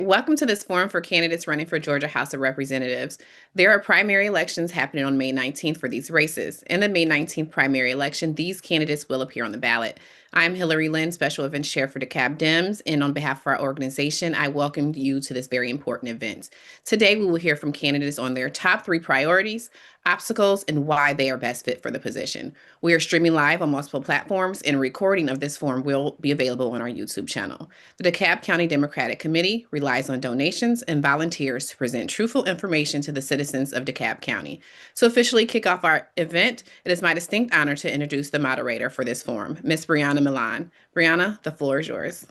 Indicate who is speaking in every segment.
Speaker 1: Welcome to this forum for candidates running for Georgia House of Representatives. There are primary elections happening on May 19th for these races. In the May 19th primary election, these candidates will appear on the ballot. I'm Hillary Lynn, Special Events Chair for DeKalb Dems, and on behalf of our organization, I welcome you to this very important event. Today, we will hear from candidates on their top 3 priorities, obstacles, and why they are best fit for the position. We are streaming live on multiple platforms, and a recording of this forum will be available on our YouTube channel. The DeKalb County Democratic Committee relies on donations and volunteers to present truthful information to the citizens of DeKalb County. To officially kick off our event, it is my distinct honor to introduce the moderator for this forum, Ms. Brianna Milan. Brianna, the floor is yours.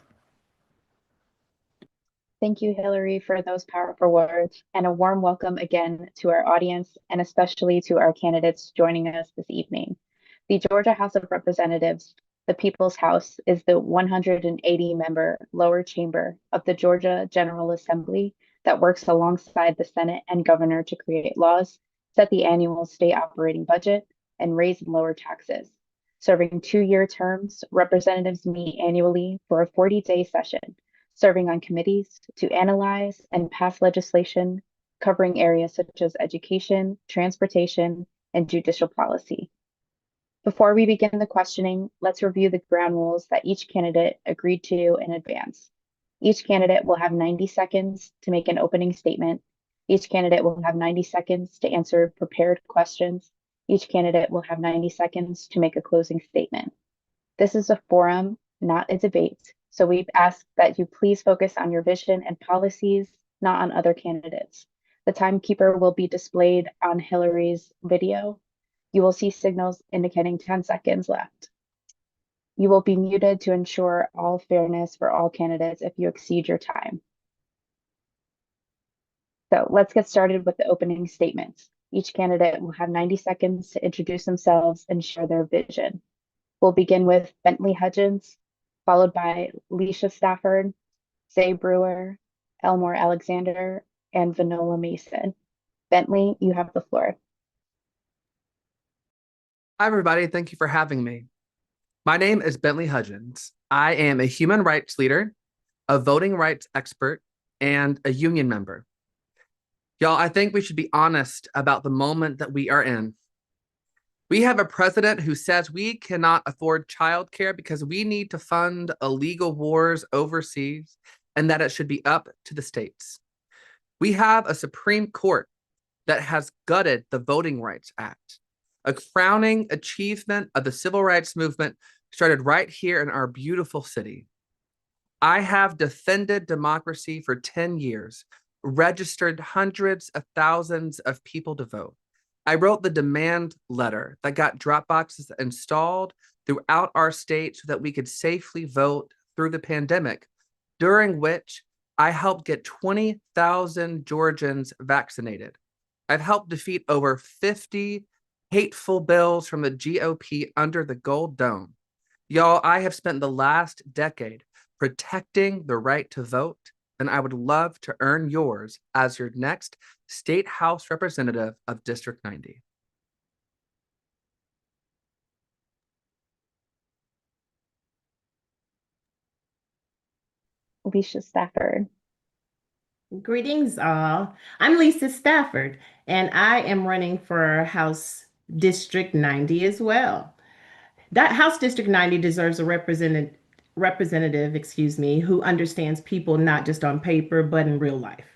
Speaker 2: Thank you, Hillary, for those powerful words, and a warm welcome again to our audience, and especially to our candidates joining us this evening. The Georgia House of Representatives, the People's House, is the 180-member lower chamber of the Georgia General Assembly that works alongside the Senate and governor to create laws, set the annual state operating budget, and raise and lower taxes. Serving 2-year terms, representatives meet annually for a 40-day session, serving on committees to analyze and pass legislation covering areas such as education, transportation, and judicial policy. Before we begin the questioning, let's review the ground rules that each candidate agreed to in advance. Each candidate will have 90 seconds to make an opening statement. Each candidate will have 90 seconds to answer prepared questions. Each candidate will have 90 seconds to make a closing statement. This is a forum, not a debate, so we ask that you please focus on your vision and policies, not on other candidates. The timekeeper will be displayed on Hillary's video. You will see signals indicating 10 seconds left. You will be muted to ensure all fairness for all candidates if you exceed your time. So let's get started with the opening statements. Each candidate will have 90 seconds to introduce themselves and share their vision. We'll begin with Bentley Hudgens, followed by Leisha Stafford, Zay Brewer, Elmore Alexander, and Vanola Mason. Bentley, you have the floor.
Speaker 3: Hi, everybody. Thank you for having me. My name is Bentley Hudgens. I am a human rights leader, a voting rights expert, and a union member. Y'all, I think we should be honest about the moment that we are in. We have a president who says we cannot afford childcare because we need to fund illegal wars overseas and that it should be up to the states. We have a Supreme Court that has gutted the Voting Rights Act, a crowning achievement of the civil rights movement started right here in our beautiful city. I have defended democracy for 10 years, registered hundreds of thousands of people to vote. I wrote the demand letter that got drop boxes installed throughout our state so that we could safely vote through the pandemic, during which I helped get 20,000 Georgians vaccinated. I've helped defeat over 50 hateful bills from the GOP under the Gold Dome. Y'all, I have spent the last decade protecting the right to vote, and I would love to earn yours as your next State House representative of District 90.
Speaker 2: Leisha Stafford.
Speaker 4: Greetings, all. I'm Lisa Stafford, and I am running for House District 90 as well. That House District 90 deserves a representative, who understands people not just on paper, but in real life.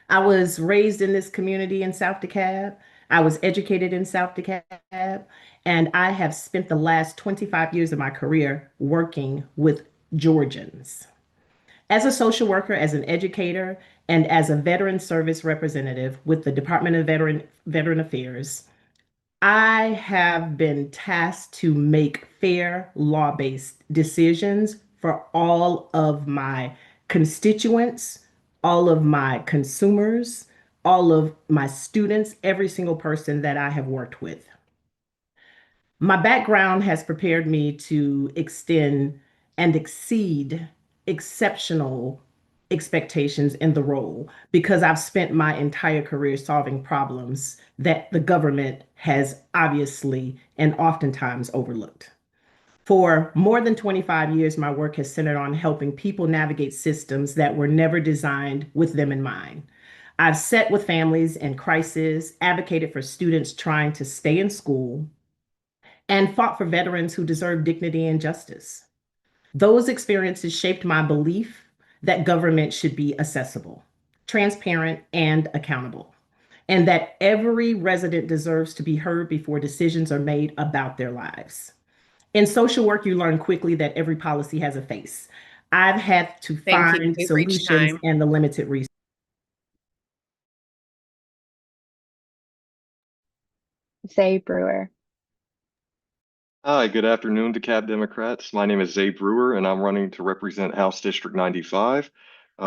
Speaker 4: I was raised in this community in South DeKalb. I was educated in South DeKalb, and I have spent the last 25 years of my career working with Georgians. As a social worker, as an educator, and as a veteran service representative with the Department of Veteran Affairs, I have been tasked to make fair law-based decisions for all of my constituents, all of my consumers, all of my students, every single person that I have worked with. My background has prepared me to extend and exceed exceptional expectations in the role because I've spent my entire career solving problems that the government has obviously and oftentimes overlooked. For more than 25 years, my work has centered on helping people navigate systems that were never designed with them in mind. I've sat with families in crisis, advocated for students trying to stay in school, and fought for veterans who deserve dignity and justice. Those experiences shaped my belief that government should be accessible, transparent, and accountable, and that every resident deserves to be heard before decisions are made about their lives. In social work, you learn quickly that every policy has a face. I've had to
Speaker 1: Thank you.
Speaker 4: find
Speaker 1: We've reached
Speaker 4: solutions
Speaker 1: time.
Speaker 4: and the limited resources.
Speaker 2: Zay Brewer.
Speaker 5: Hi, good afternoon, DeKalb Democrats. My name is Zay Brewer, and I'm running to represent House District 95.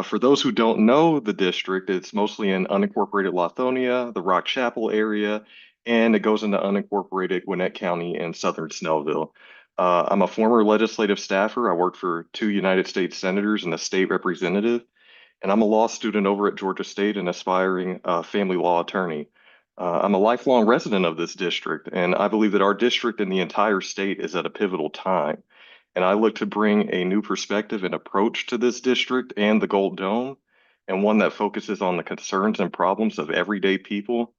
Speaker 5: For those who don't know the district, it's mostly in unincorporated Lithonia, the Rock Chapel area, and it goes into unincorporated Gwinnett County and southern Snellville. I'm a former legislative staffer. I worked for 2 United States senators and a state representative, and I'm a law student over at Georgia State and aspiring family law attorney. I'm a lifelong resident of this district, and I believe that our district and the entire state is at a pivotal time. And I look to bring a new perspective and approach to this district and the Gold Dome, and one that focuses on the concerns and problems of everyday people,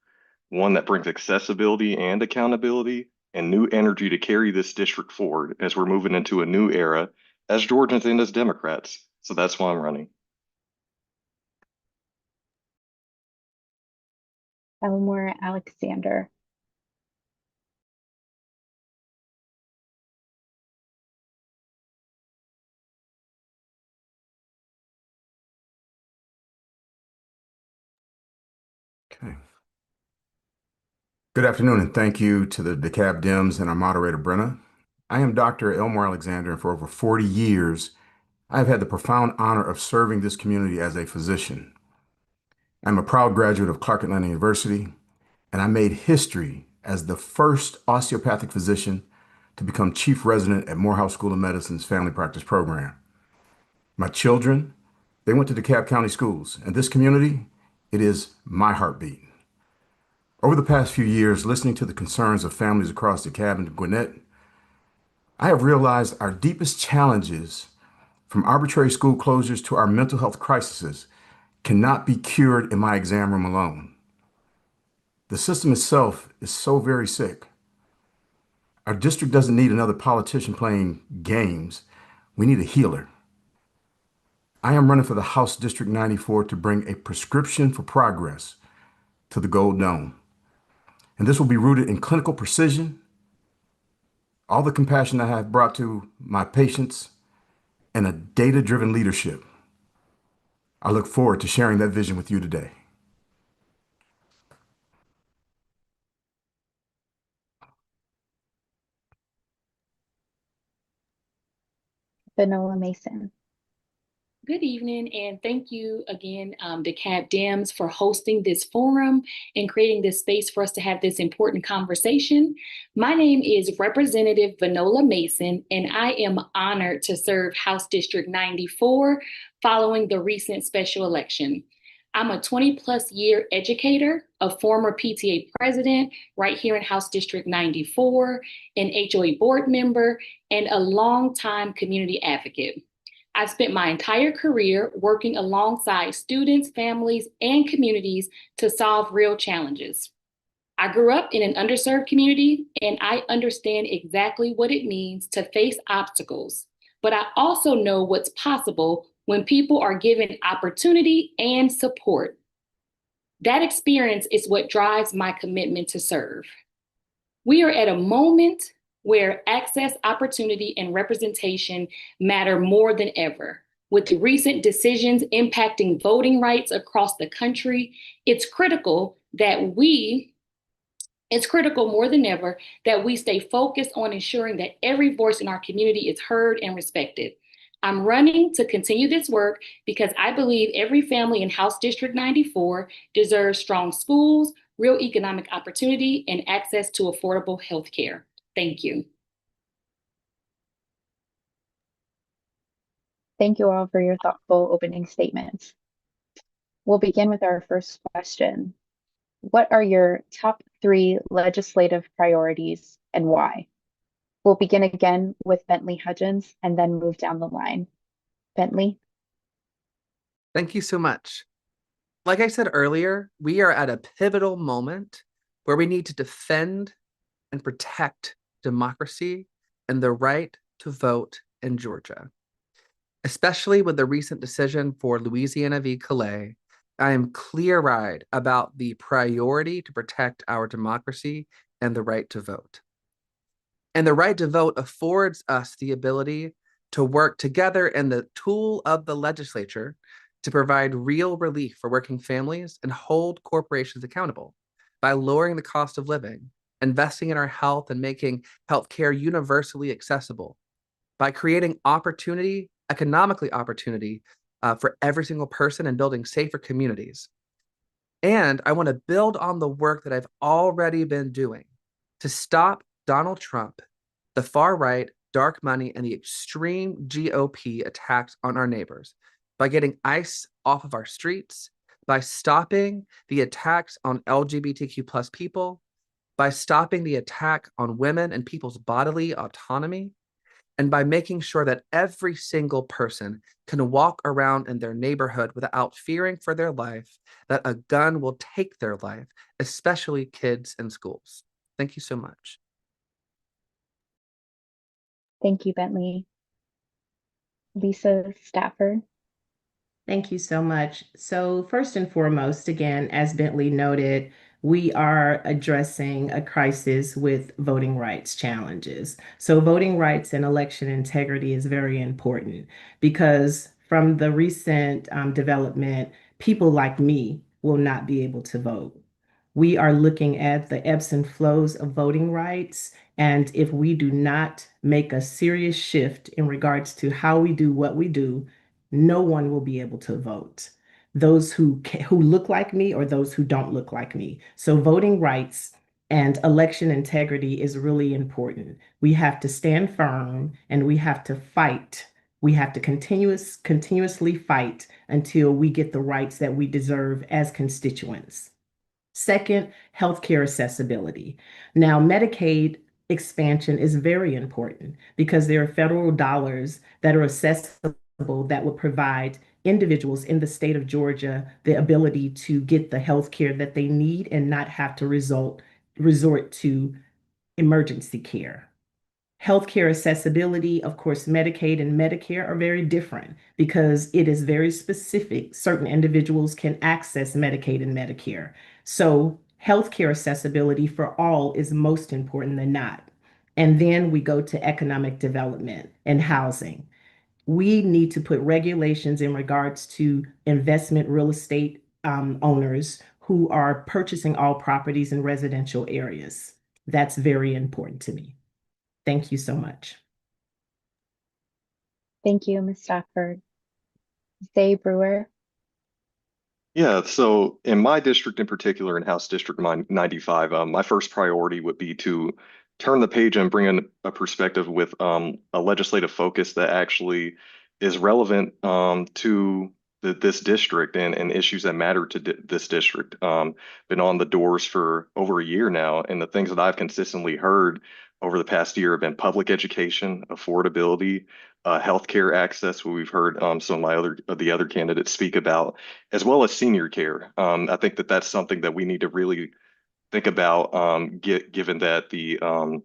Speaker 5: one that brings accessibility and accountability and new energy to carry this district forward as we're moving into a new era as Georgians and as Democrats. So that's why I'm running.
Speaker 2: Elmore Alexander.
Speaker 6: Okay. Good afternoon, and thank you to the DeKalb Dems and our moderator, Brenna. I am Dr. Elmore Alexander, and for over 40 years, I have had the profound honor of serving this community as a physician. I'm a proud graduate of Clark Atlanta University, and I made history as the first osteopathic physician to become chief resident at Morehouse School of Medicine's family practice program. My children, they went to DeKalb County schools, and this community, it is my heartbeat. Over the past few years, listening to the concerns of families across DeKalb and Gwinnett, I have realized our deepest challenges, from arbitrary school closures to our mental health crises, cannot be cured in my exam room alone. The system itself is so very sick. Our district doesn't need another politician playing games. We need a healer. I am running for the House District 94 to bring a prescription for progress to the Gold Dome. And this will be rooted in clinical precision, all the compassion I have brought to my patients, and a data-driven leadership. I look forward to sharing that vision with you today.
Speaker 2: Vanola Mason.
Speaker 7: Good evening, and thank you again, DeKalb Dems, for hosting this forum and creating this space for us to have this important conversation. My name is Representative Vanola Mason, and I am honored to serve House District 94 following the recent special election. I'm a 20-plus year educator, a former PTA president right here in House District 94, an HOA board member, and a longtime community advocate. I've spent my entire career working alongside students, families, and communities to solve real challenges. I grew up in an underserved community, and I understand exactly what it means to face obstacles. But I also know what's possible when people are given opportunity and support. That experience is what drives my commitment to serve. We are at a moment where access, opportunity, and representation matter more than ever. With the recent decisions impacting voting rights across the country, it's critical more than ever that we stay focused on ensuring that every voice in our community is heard and respected. I'm running to continue this work because I believe every family in House District 94 deserves strong schools, real economic opportunity, and access to affordable health care. Thank you.
Speaker 2: Thank you all for your thoughtful opening statements. We'll begin with our first question. What are your top 3 legislative priorities and why? We'll begin again with Bentley Hudgens and then move down the line. Bentley?
Speaker 3: Thank you so much. Like I said earlier, we are at a pivotal moment where we need to defend and protect democracy and the right to vote in Georgia. Especially with the recent decision for Louisiana v. Calais, I am clear-eyed about the priority to protect our democracy and the right to vote. And the right to vote affords us the ability to work together in the tool of the legislature to provide real relief for working families and hold corporations accountable by lowering the cost of living, investing in our health and making healthcare universally accessible, by creating opportunity, economically opportunity for every single person and building safer communities. And I want to build on the work that I've already been doing to stop Donald Trump, the far right, dark money, and the extreme GOP attacks on our neighbors by getting ICE off of our streets, by stopping the attacks on LGBTQ plus people, by stopping the attack on women and people's bodily autonomy, and by making sure that every single person can walk around in their neighborhood without fearing for their life, that a gun will take their life, especially kids in schools. Thank you so much.
Speaker 2: Thank you, Bentley. Lisa Stafford?
Speaker 4: Thank you so much. So first and foremost, again, as Bentley noted, we are addressing a crisis with voting rights challenges. So voting rights and election integrity is very important because from the recent development, people like me will not be able to vote. We are looking at the ebbs and flows of voting rights. And if we do not make a serious shift in regards to how we do what we do, no one will be able to vote. Those who look like me or those who don't look like me. So voting rights and election integrity is really important. We have to stand firm and we have to fight. We have to continuously fight until we get the rights that we deserve as constituents. Second, healthcare accessibility. Now, Medicaid expansion is very important because there are federal dollars that are accessible that would provide individuals in the state of Georgia the ability to get the health care that they need and not have to resort to emergency care. Healthcare accessibility, of course, Medicaid and Medicare are very different because it is very specific. Certain individuals can access Medicaid and Medicare. So healthcare accessibility for all is most important than not. And then we go to economic development and housing. We need to put regulations in regards to investment real estate owners who are purchasing all properties in residential areas. That's very important to me. Thank you so much.
Speaker 2: Thank you, Ms. Stafford. Zay Brewer?
Speaker 5: Yeah, so in my district in particular, in House District 95, my first priority would be to turn the page and bring in a perspective with a legislative focus that actually is relevant to this district and issues that matter to this district. Been on the doors for over a year now, and the things that I've consistently heard over the past year have been public education, affordability, healthcare access, what we've heard some of the other candidates speak about, as well as senior care. I think that that's something that we need to really think about, given that the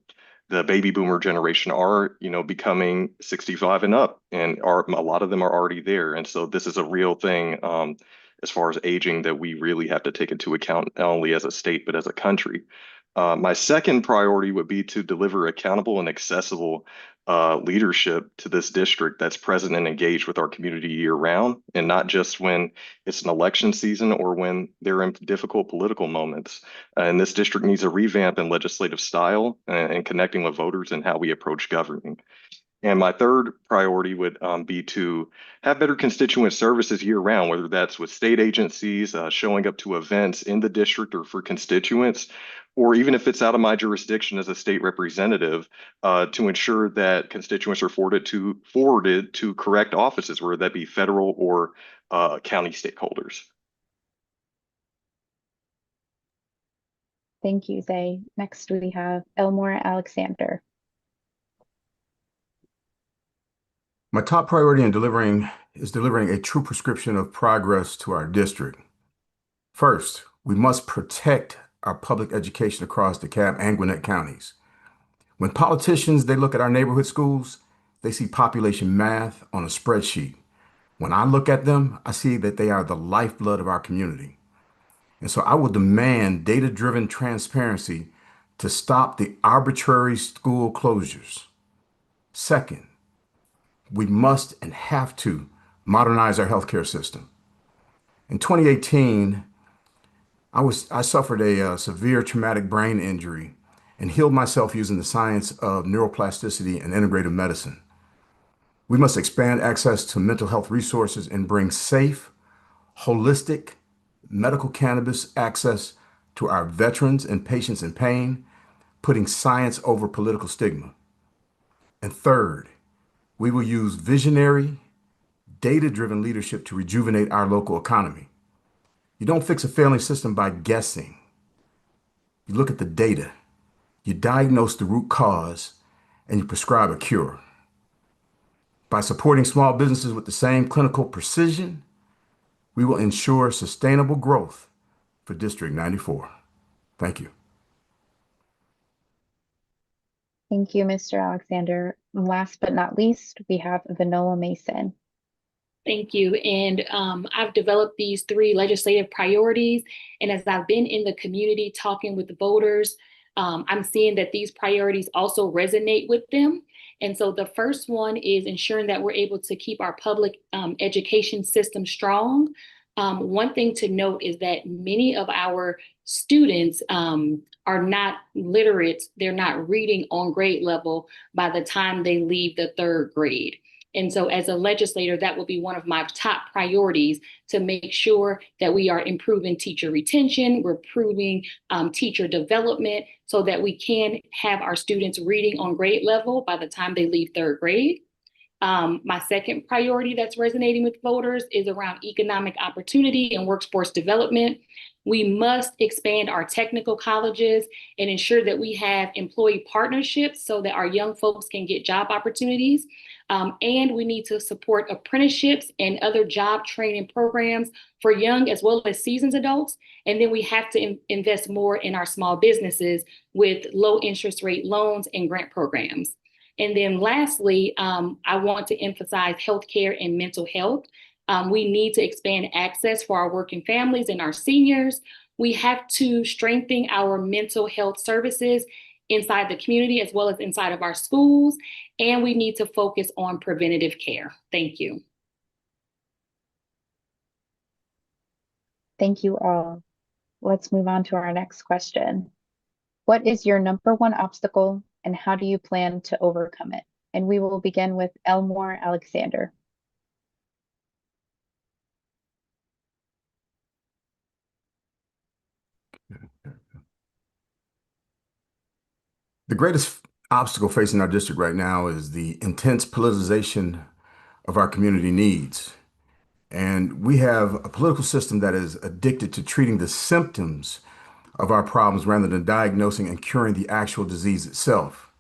Speaker 5: baby boomer generation are, becoming 65 and up, and a lot of them are already there. And so this is a real thing as far as aging that we really have to take into account, not only as a state, but as a country. My second priority would be to deliver accountable and accessible leadership to this district that's present and engaged with our community year round, and not just when it's an election season or when they're in difficult political moments. And this district needs a revamp in legislative style and connecting with voters and how we approach governing. And my third priority would be to have better constituent services year round, whether that's with state agencies, showing up to events in the district or for constituents, or even if it's out of my jurisdiction as a state representative, to ensure that constituents are forwarded to correct offices, whether that be federal or county stakeholders.
Speaker 2: Thank you, Zay. Next, we have Elmore Alexander.
Speaker 6: My top priority in delivering a true prescription of progress to our district. First, we must protect our public education across DeKalb and Gwinnett counties. When politicians, they look at our neighborhood schools, they see population math on a spreadsheet. When I look at them, I see that they are the lifeblood of our community. And so I will demand data-driven transparency to stop the arbitrary school closures. Second, we must and have to modernize our healthcare system. In 2018, I suffered a severe traumatic brain injury and healed myself using the science of neuroplasticity and integrative medicine. We must expand access to mental health resources and bring safe, holistic medical cannabis access to our veterans and patients in pain, putting science over political stigma. And third, we will use visionary, data-driven leadership to rejuvenate our local economy. You don't fix a failing system by guessing. You look at the data, you diagnose the root cause, and you prescribe a cure. By supporting small businesses with the same clinical precision, we will ensure sustainable growth for District 94. Thank you.
Speaker 2: Thank you, Mr. Alexander. Last but not least, we have Vanola Mason.
Speaker 7: Thank you. And I've developed these 3 legislative priorities. And as I've been in the community talking with the voters, I'm seeing that these priorities also resonate with them. And so the first one is ensuring that we're able to keep our public education system strong. One thing to note is that many of our students are not literate. They're not reading on grade level by the time they leave the 3rd grade. And so as a legislator, that will be one of my top priorities, to make sure that we are improving teacher retention, we're improving teacher development, so that we can have our students reading on grade level by the time they leave 3rd grade. My second priority that's resonating with voters is around economic opportunity and workforce development. We must expand our technical colleges and ensure that we have employee partnerships so that our young folks can get job opportunities. And we need to support apprenticeships and other job training programs for young as well as seasoned adults. And then we have to invest more in our small businesses with low interest rate loans and grant programs. And then lastly, I want to emphasize healthcare and mental health. We need to expand access for our working families and our seniors. We have to strengthen our mental health services inside the community as well as inside of our schools. And we need to focus on preventative care. Thank you.
Speaker 2: Thank you all. Let's move on to our next question. What is your number 1 obstacle and how do you plan to overcome it? And we will begin with Elmore Alexander.
Speaker 6: The greatest obstacle facing our district right now is the intense politicization of our community needs. And we have a political system that is addicted to treating the symptoms of our problems rather than diagnosing and curing the actual disease itself.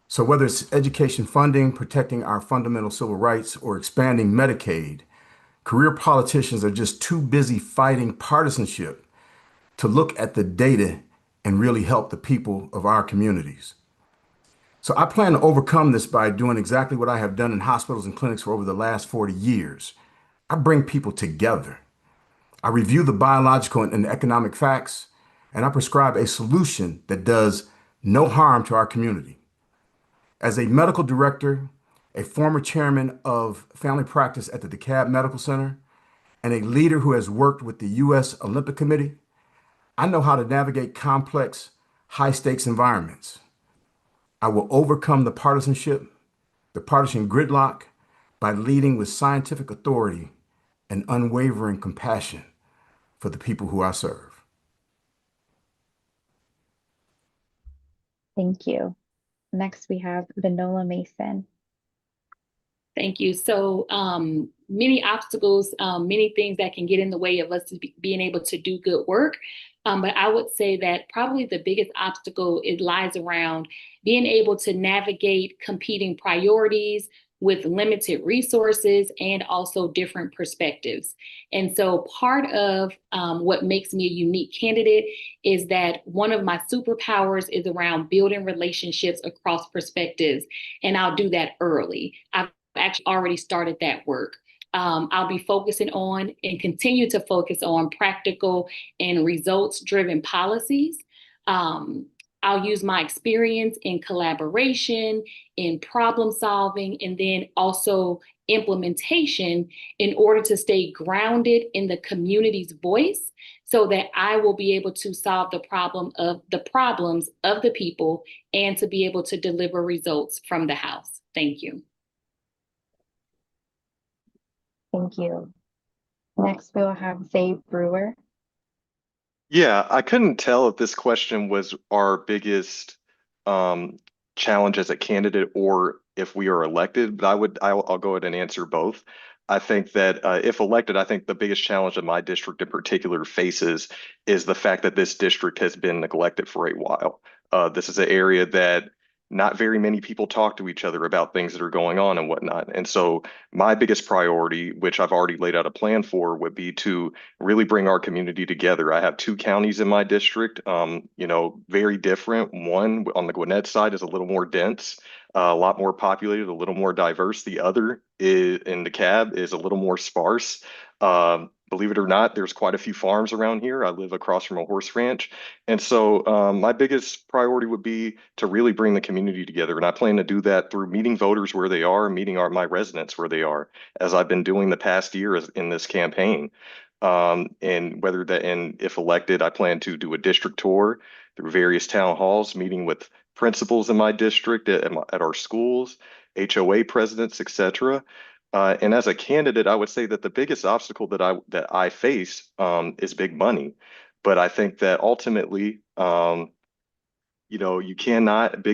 Speaker 6: So whether it's education funding, protecting our fundamental civil rights, or expanding Medicaid, career politicians are just too busy fighting partisanship to look at the data and really help the people of our communities. So I plan to overcome this by doing exactly what I have done in hospitals and clinics for over the last 40 years. I bring people together. I review the biological and economic facts, and I prescribe a solution that does no harm to our community. As a medical director, a former chairman of family practice at the DeKalb Medical Center, and a leader who has worked with the U.S. Olympic Committee, I know how to navigate complex, high-stakes environments. I will overcome the partisanship, the partisan gridlock, by leading with scientific authority and unwavering compassion for the people who I serve.
Speaker 2: Thank you. Next, we have Vanola Mason.
Speaker 7: Thank you. So many obstacles, many things that can get in the way of us being able to do good work. But I would say that probably the biggest obstacle lies around being able to navigate competing priorities, with limited resources and also different perspectives. And so part of what makes me a unique candidate is that one of my superpowers is around building relationships across perspectives. And I'll do that early. I've actually already started that work. I'll be focusing on and continue to focus on practical and results-driven policies. I'll use my experience in collaboration, in problem solving, and then also implementation in order to stay grounded in the community's voice so that I will be able to solve the problems of the people and to be able to deliver results from the House. Thank you.
Speaker 2: Thank you. Next, we will have Zay Brewer.
Speaker 5: Yeah, I couldn't tell if this question was our biggest challenge as a candidate or if we are elected, but I'll go ahead and answer both. I think that if elected, I think the biggest challenge that my district in particular faces is the fact that this district has been neglected for a while. This is an area that not very many people talk to each other about things that are going on and whatnot. And so my biggest priority, which I've already laid out a plan for, would be to really bring our community together. I have two counties in my district, very different. One on the Gwinnett side is a little more dense, a lot more populated, a little more diverse. The other is in DeKalb is a little more sparse. Believe it or not, there's quite a few farms around here. I live across from a horse ranch. And so my biggest priority would be to really bring the community together. And I plan to do that through meeting voters where they are, meeting my residents where they are, as I've been doing the past year in this campaign. And if elected, I plan to do a district tour through various town halls, meeting with principals in my district at our schools, HOA presidents, etc. And as a candidate, I would say that the biggest obstacle that I face is big money. But I think that ultimately, big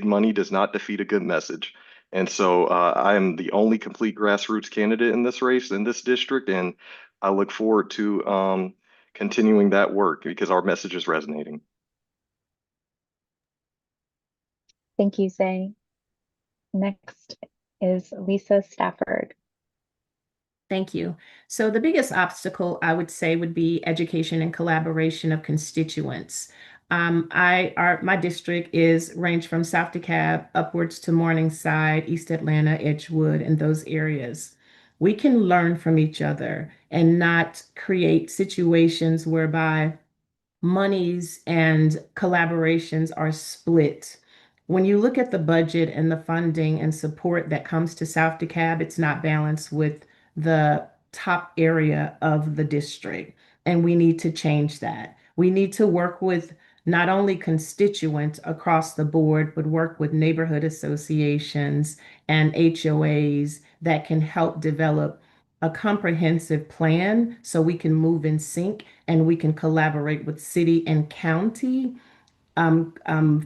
Speaker 5: money does not defeat a good message. And so I am the only complete grassroots candidate in this race, in this district, and I look forward to continuing that work because our message is resonating.
Speaker 2: Thank you, Zay. Next is Lisa Stafford.
Speaker 4: Thank you. So the biggest obstacle I would say would be education and collaboration of constituents. My district is ranged from South DeKalb upwards to Morningside, East Atlanta, Edgewood, and those areas. We can learn from each other and not create situations whereby monies and collaborations are split. When you look at the budget and the funding and support that comes to South DeKalb, it's not balanced with the top area of the district. And we need to change that. We need to work with not only constituents across the board, but work with neighborhood associations and HOAs that can help develop a comprehensive plan so we can move in sync and we can collaborate with city and county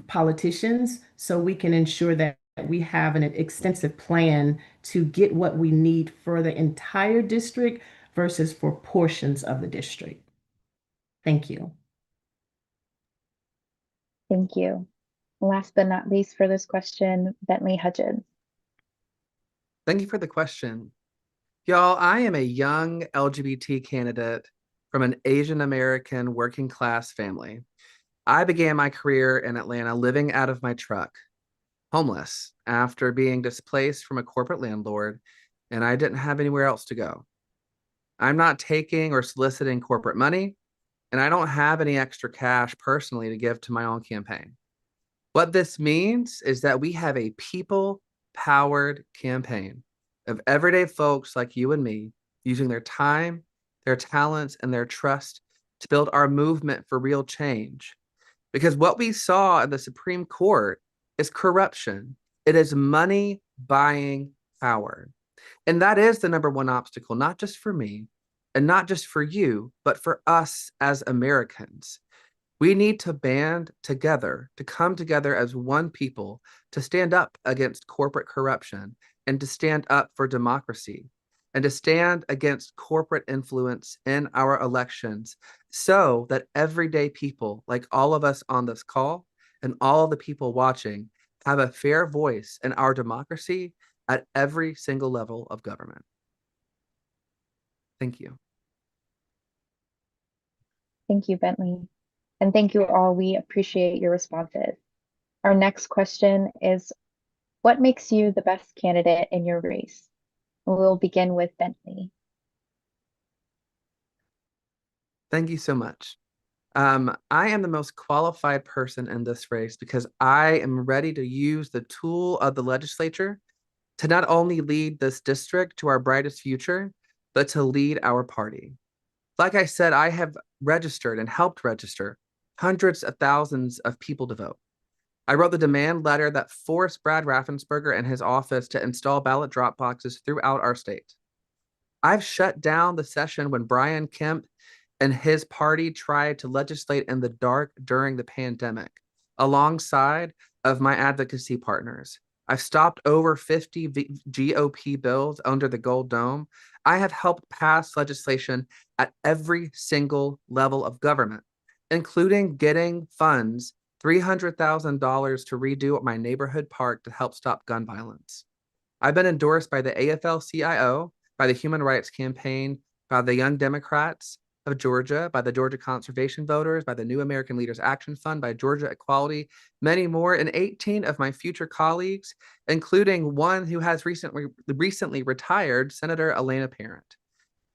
Speaker 4: politicians so we can ensure that we have an extensive plan to get what we need for the entire district versus for portions of the district. Thank you.
Speaker 2: Thank you. Last but not least for this question, Bentley Hudgens.
Speaker 3: Thank you for the question. Y'all, I am a young LGBT candidate from an Asian American working class family. I began my career in Atlanta living out of my truck, homeless, after being displaced from a corporate landlord, and I didn't have anywhere else to go. I'm not taking or soliciting corporate money, and I don't have any extra cash personally to give to my own campaign. What this means is that we have a people-powered campaign of everyday folks like you and me using their time, their talents, and their trust to build our movement for real change. Because what we saw in the Supreme Court is corruption. It is money buying power. And that is the number one obstacle, not just for me and not just for you, but for us as Americans. We need to band together, to come together as one people, to stand up against corporate corruption and to stand up for democracy and to stand against corporate influence in our elections so that everyday people, like all of us on this call and all the people watching, have a fair voice in our democracy at every single level of government. Thank you.
Speaker 2: Thank you, Bentley. And thank you all. We appreciate your responses. Our next question is, what makes you the best candidate in your race? We'll begin with Bentley.
Speaker 3: Thank you so much. I am the most qualified person in this race because I am ready to use the tool of the legislature to not only lead this district to our brightest future, but to lead our party. Like I said, I have registered and helped register hundreds of thousands of people to vote. I wrote the demand letter that forced Brad Raffensperger and his office to install ballot drop boxes throughout our state. I've shut down the session when Brian Kemp and his party tried to legislate in the dark during the pandemic, alongside of my advocacy partners. I've stopped over 50 GOP bills under the Gold Dome. I have helped pass legislation at every single level of government, including getting funds, $300,000 to redo my neighborhood park to help stop gun violence. I've been endorsed by the AFL-CIO, by the Human Rights Campaign, by the Young Democrats of Georgia, by the Georgia Conservation Voters, by the New American Leaders Action Fund, by Georgia Equality, many more, and 18 of my future colleagues, including one who has recently retired, Senator Elena Parent.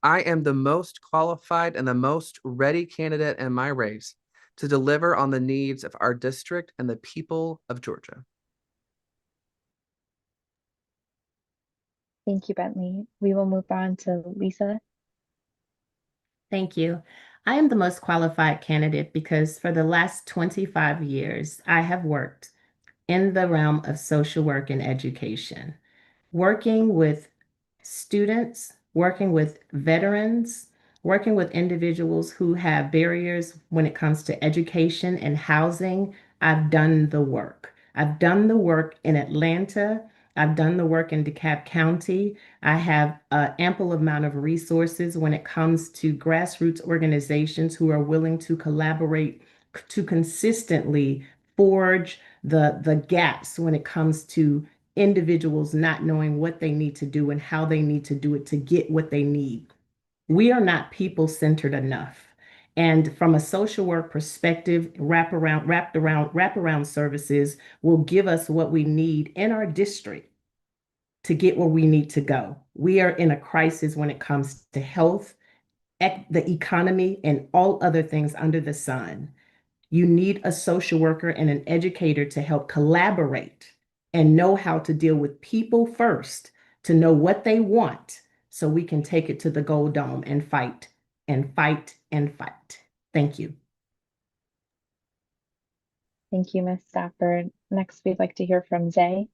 Speaker 3: I am the most qualified and the most ready candidate in my race to deliver on the needs of our district and the people of Georgia.
Speaker 2: Thank you, Bentley. We will move on to Lisa.
Speaker 4: Thank you. I am the most qualified candidate because for the last 25 years, I have worked in the realm of social work and education, working with students, working with veterans, working with individuals who have barriers when it comes to education and housing. I've done the work. I've done the work in Atlanta. I've done the work in DeKalb County. I have an ample amount of resources when it comes to grassroots organizations who are willing to collaborate to consistently forge the gaps when it comes to individuals not knowing what they need to do and how they need to do it to get what they need. We are not people-centered enough. And from a social work perspective, wraparound services will give us what we need in our district to get where we need to go. We are in a crisis when it comes to health, the economy, and all other things under the sun. You need a social worker and an educator to help collaborate and know how to deal with people first, to know what they want, so we can take it to the Gold Dome and fight and fight and fight. Thank you.
Speaker 2: Thank you, Ms. Stafford. Next, we'd like to hear from Zay.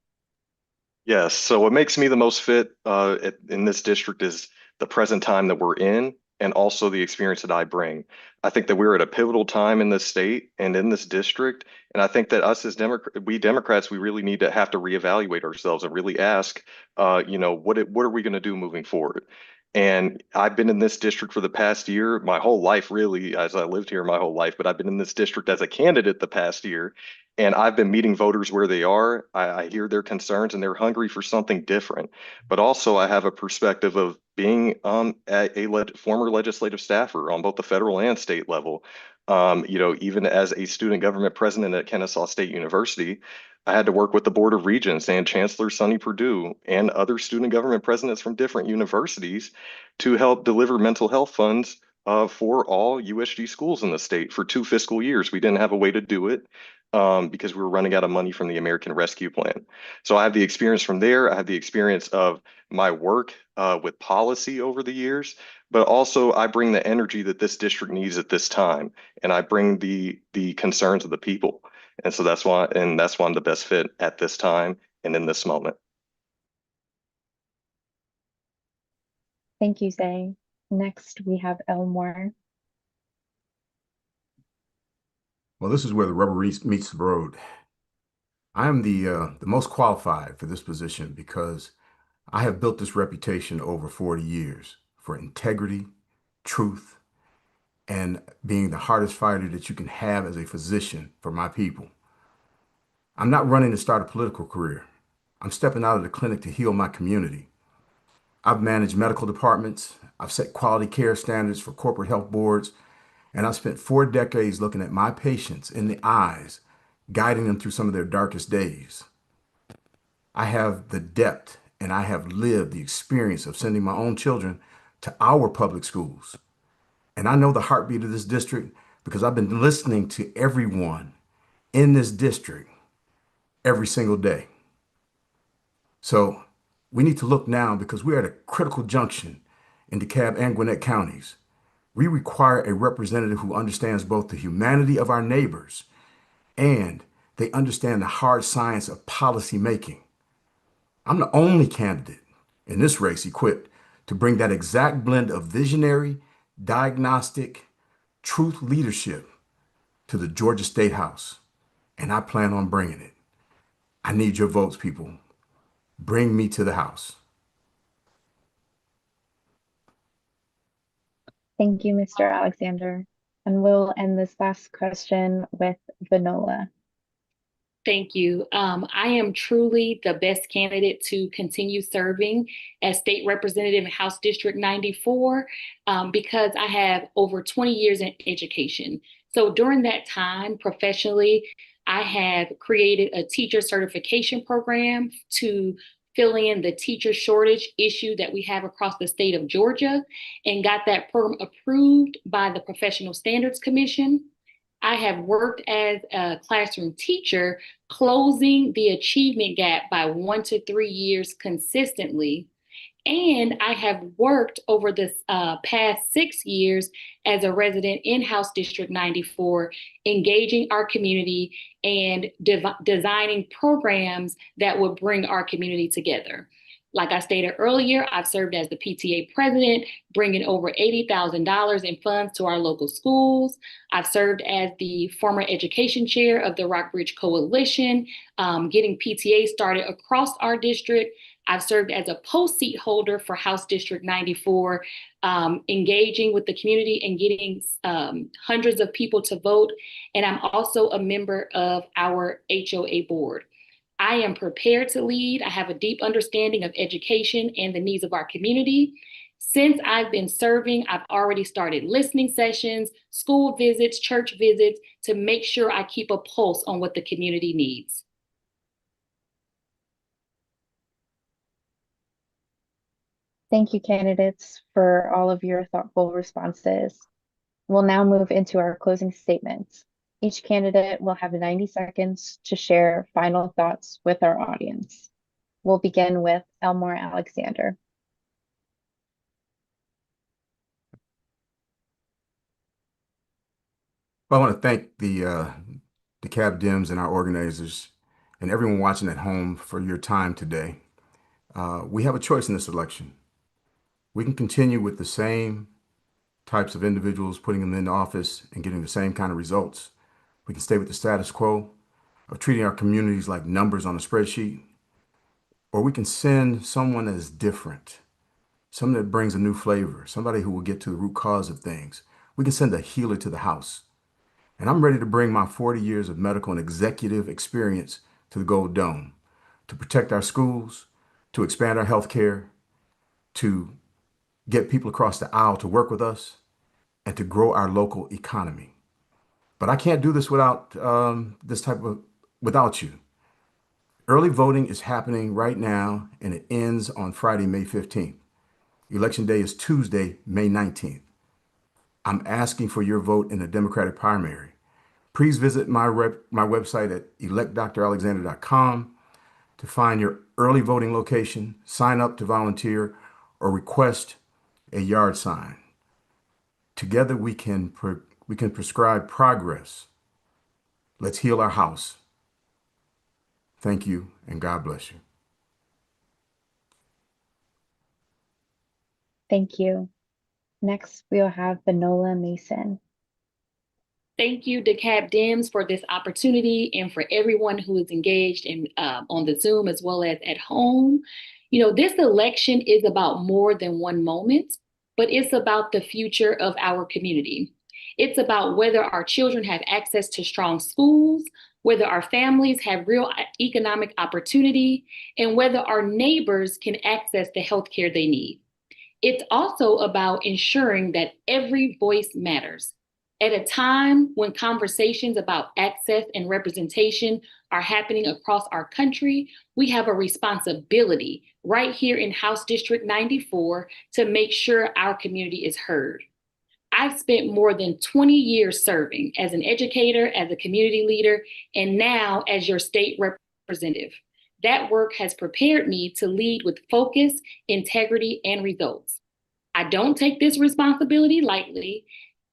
Speaker 5: Yes, so what makes me the most fit in this district is the present time that we're in and also the experience that I bring. I think that we're at a pivotal time in this state and in this district. And I think that us as Democrats, we really need to have to reevaluate ourselves and really ask, what are we going to do moving forward? And I've been in this district for the past year, my whole life, really, as I lived here my whole life, but I've been in this district as a candidate the past year. And I've been meeting voters where they are. I hear their concerns and they're hungry for something different. But also I have a perspective of being a former legislative staffer on both the federal and state level. Even as a student government president at Kennesaw State University, I had to work with the Board of Regents and Chancellor Sonny Perdue and other student government presidents from different universities to help deliver mental health funds for all USG schools in the state for 2 fiscal years. We didn't have a way to do it because we were running out of money from the American Rescue Plan. So I have the experience from there. I have the experience of my work with policy over the years, but also I bring the energy that this district needs at this time, and I bring the concerns of the people. And so that's why I'm the best fit at this time and in this moment.
Speaker 2: Thank you, Zay. Next, we have Elmore.
Speaker 6: Well, this is where the rubber meets the road. I am the most qualified for this position because I have built this reputation over 40 years for integrity, truth, and being the hardest fighter that you can have as a physician for my people. I'm not running to start a political career. I'm stepping out of the clinic to heal my community. I've managed medical departments, I've set quality care standards for corporate health boards, and I've spent 4 decades looking at my patients in the eyes, guiding them through some of their darkest days. I have the depth and I have lived the experience of sending my own children to our public schools. And I know the heartbeat of this district because I've been listening to everyone in this district every single day. So we need to look now because we're at a critical junction in DeKalb and Gwinnett counties. We require a representative who understands both the humanity of our neighbors and they understand the hard science of policy making. I'm the only candidate in this race equipped to bring that exact blend of visionary, diagnostic, truth leadership to the Georgia State House. And I plan on bringing it. I need your votes, people. Bring me to the House.
Speaker 2: Thank you, Mr. Alexander. And we'll end this last question with Vanola.
Speaker 7: Thank you. I am truly the best candidate to continue serving as state representative in House District 94 because I have over 20 years in education. So during that time, professionally, I have created a teacher certification program to fill in the teacher shortage issue that we have across the state of Georgia and got that program approved by the Professional Standards Commission. I have worked as a classroom teacher, closing the achievement gap by 1 to 3 years consistently. And I have worked over this past 6 years as a resident in House District 94, engaging our community and designing programs that would bring our community together. Like I stated earlier, I've served as the PTA president, bringing over $80,000 in funds to our local schools. I've served as the former education chair of the Rockbridge Coalition, getting PTA started across our district. I've served as a post seat holder for House District 94, engaging with the community and getting hundreds of people to vote. And I'm also a member of our HOA board. I am prepared to lead. I have a deep understanding of education and the needs of our community. Since I've been serving, I've already started listening sessions, school visits, church visits to make sure I keep a pulse on what the community needs.
Speaker 2: Thank you, candidates, for all of your thoughtful responses. We'll now move into our closing statements. Each candidate will have 90 seconds to share final thoughts with our audience. We'll begin with Elmore Alexander.
Speaker 6: Well, I want to thank the DeKalb Dems and our organizers and everyone watching at home for your time today. We have a choice in this election. We can continue with the same types of individuals, putting them in office and getting the same kind of results. We can stay with the status quo of treating our communities like numbers on a spreadsheet, or we can send someone that is different, someone that brings a new flavor, somebody who will get to the root cause of things. We can send a healer to the House. And I'm ready to bring my 40 years of medical and executive experience to the Gold Dome, to protect our schools, to expand our health care, to get people across the aisle to work with us, and to grow our local economy. But I can't do this without without you. Early voting is happening right now, and it ends on Friday, May 15th. Election day is Tuesday, May 19th. I'm asking for your vote in the Democratic primary. Please visit my website at electdralexander.com to find your early voting location, sign up to volunteer, or request a yard sign. Together we can prescribe progress. Let's heal our house. Thank you, and God bless you.
Speaker 2: Thank you. Next, we'll have Vanola Mason.
Speaker 7: Thank you, DeKalb Dems, for this opportunity and for everyone who is engaged in on the Zoom as well as at home. You know, this election is about more than one moment, but it's about the future of our community. It's about whether our children have access to strong schools, whether our families have real economic opportunity, and whether our neighbors can access the healthcare they need. It's also about ensuring that every voice matters. At a time when conversations about access and representation are happening across our country, we have a responsibility right here in House District 94 to make sure our community is heard. I've spent more than 20 years serving as an educator, as a community leader, and now as your state representative. That work has prepared me to lead with focus, integrity, and results. I don't take this responsibility lightly.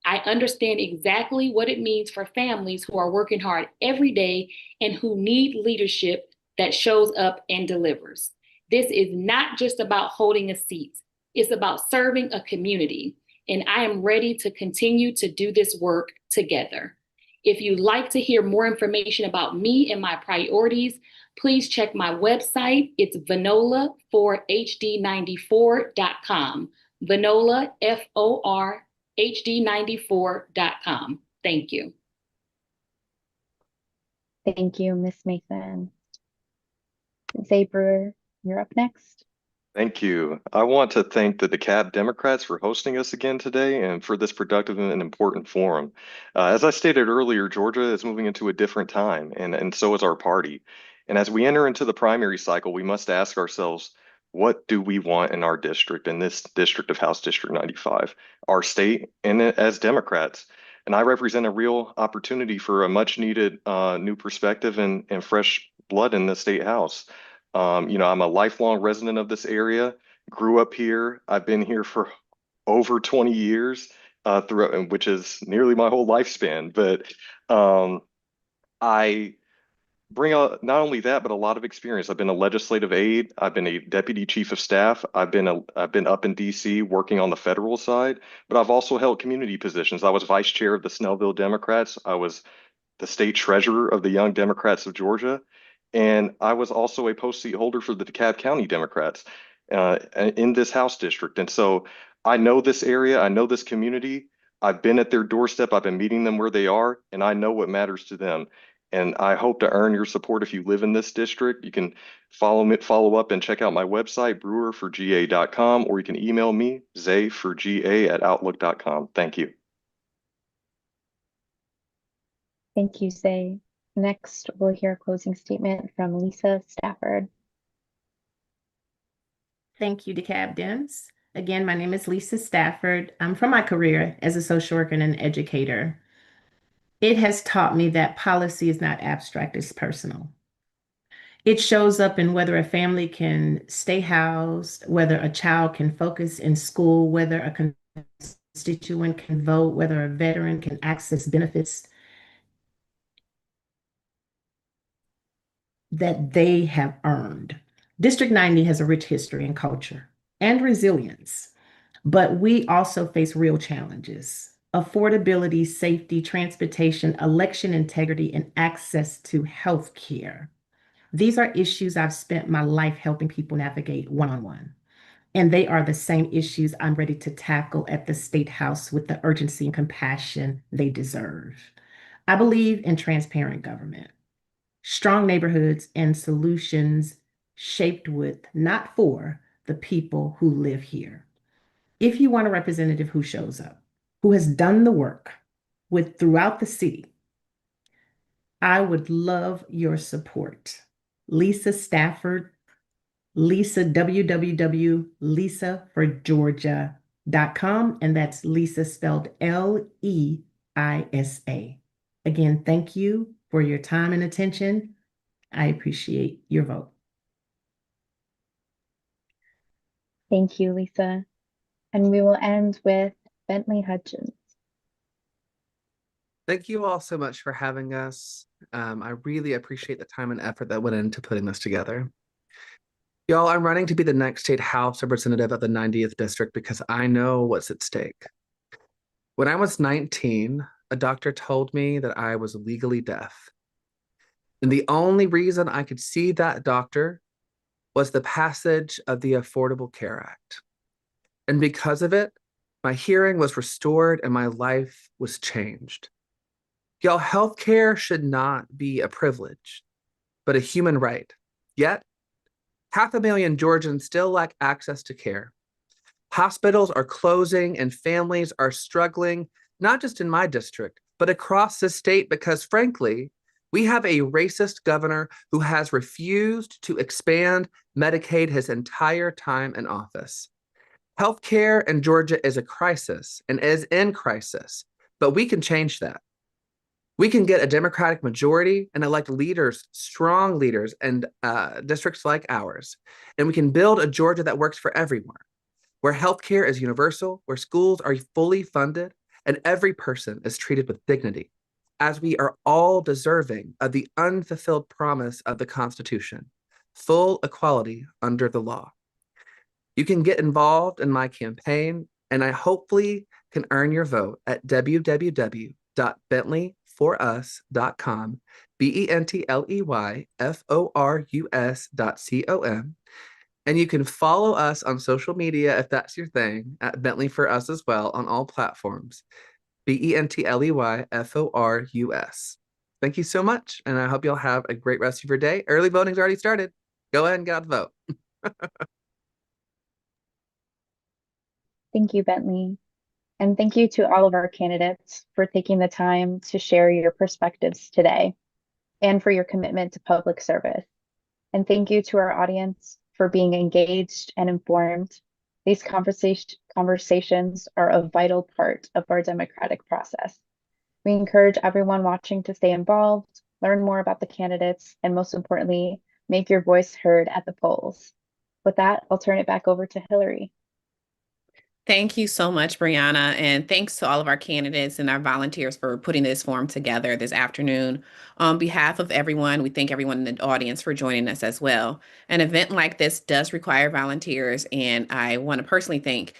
Speaker 7: I understand exactly what it means for families who are working hard every day and who need leadership that shows up and delivers. This is not just about holding a seat. It's about serving a community, and I am ready to continue to do this work together. If you'd like to hear more information about me and my priorities, please check my website. It's vanola4hd94.com. Vanola, F-O-R, hd94.com. Thank you.
Speaker 2: Thank you, Ms. Mason. Zay Brewer, you're up next.
Speaker 5: Thank you. I want to thank the DeKalb Democrats for hosting us again today and for this productive and important forum. As I stated earlier, Georgia is moving into a different time, and so is our party. And as we enter into the primary cycle, we must ask ourselves, what do we want in our district, in this district of House District 95, our state, and as Democrats? And I represent a real opportunity for a much needed new perspective and fresh blood in the state house. I'm a lifelong resident of this area, grew up here. I've been here for over 20 years, throughout, which is nearly my whole lifespan. But I bring not only that, but a lot of experience. I've been a legislative aide. I've been a deputy chief of staff. I've been up in DC working on the federal side, but I've also held community positions. I was vice chair of the Snellville Democrats. I was the state treasurer of the Young Democrats of Georgia. And I was also a post seat holder for the DeKalb County Democrats in this House district. And so I know this area, I know this community. I've been at their doorstep, I've been meeting them where they are, and I know what matters to them. And I hope to earn your support if you live in this district. You can follow up and check out my website, brewerforga.com, or you can email me, zayforga@outlook.com. Thank you.
Speaker 2: Thank you, Zay. Next, we'll hear a closing statement from Lisa Stafford.
Speaker 4: Thank you, DeKalb Dems. Again, my name is Lisa Stafford. I'm from my career as a social worker and an educator. It has taught me that policy is not abstract, it's personal. It shows up in whether a family can stay housed, whether a child can focus in school, whether a constituent can vote, whether a veteran can access benefits that they have earned. District 90 has a rich history and culture and resilience, but we also face real challenges: affordability, safety, transportation, election integrity, and access to health care. These are issues I've spent my life helping people navigate one-on-one, and they are the same issues I'm ready to tackle at the State House with the urgency and compassion they deserve. I believe in transparent government, strong neighborhoods, and solutions shaped with, not for, the people who live here. If you want a representative who shows up, who has done the work throughout the city, I would love your support. Lisa Stafford, Lisa, www.lisaforgeorgia.com, and that's Lisa spelled Leisa. Again, thank you for your time and attention. I appreciate your vote.
Speaker 2: Thank you, Lisa. And we will end with Bentley Hudgens.
Speaker 3: Thank you all so much for having us. I really appreciate the time and effort that went into putting this together. Y'all, I'm running to be the next state House representative of the 90th district because I know what's at stake. When I was 19, a doctor told me that I was legally deaf. And the only reason I could see that doctor was the passage of the Affordable Care Act. And because of it, My hearing was restored and my life was changed. Y'all, healthcare should not be a privilege, but a human right. Yet, 500,000 Georgians still lack access to care. Hospitals are closing and families are struggling, not just in my district, but across the state because, frankly, we have a racist governor who has refused to expand Medicaid his entire time in office. Healthcare in Georgia is a crisis and is in crisis, but we can change that. We can get a Democratic majority and elect leaders, strong leaders in districts like ours. And we can build a Georgia that works for everyone, where healthcare is universal, where schools are fully funded, and every person is treated with dignity, as we are all deserving of the unfulfilled promise of the Constitution, full equality under the law. You can get involved in my campaign, and I hopefully can earn your vote at www.bentleyforus.com, BENTLEYFORUS.com. And you can follow us on social media if that's your thing at Bentley for Us as well on all platforms, BENTLEYFORUS. Thank you so much, and I hope you'll have a great rest of your day. Early voting's already started. Go ahead and get out the vote.
Speaker 2: Thank you, Bentley. And thank you to all of our candidates for taking the time to share your perspectives today and for your commitment to public service. And thank you to our audience for being engaged and informed. These conversations are a vital part of our democratic process. We encourage everyone watching to stay involved, learn more about the candidates, and most importantly, make your voice heard at the polls. With that, I'll turn it back over to Hillary.
Speaker 1: Thank you so much, Brianna, and thanks to all of our candidates and our volunteers for putting this forum together this afternoon. On behalf of everyone, we thank everyone in the audience for joining us as well. An event like this does require volunteers, and I want to personally thank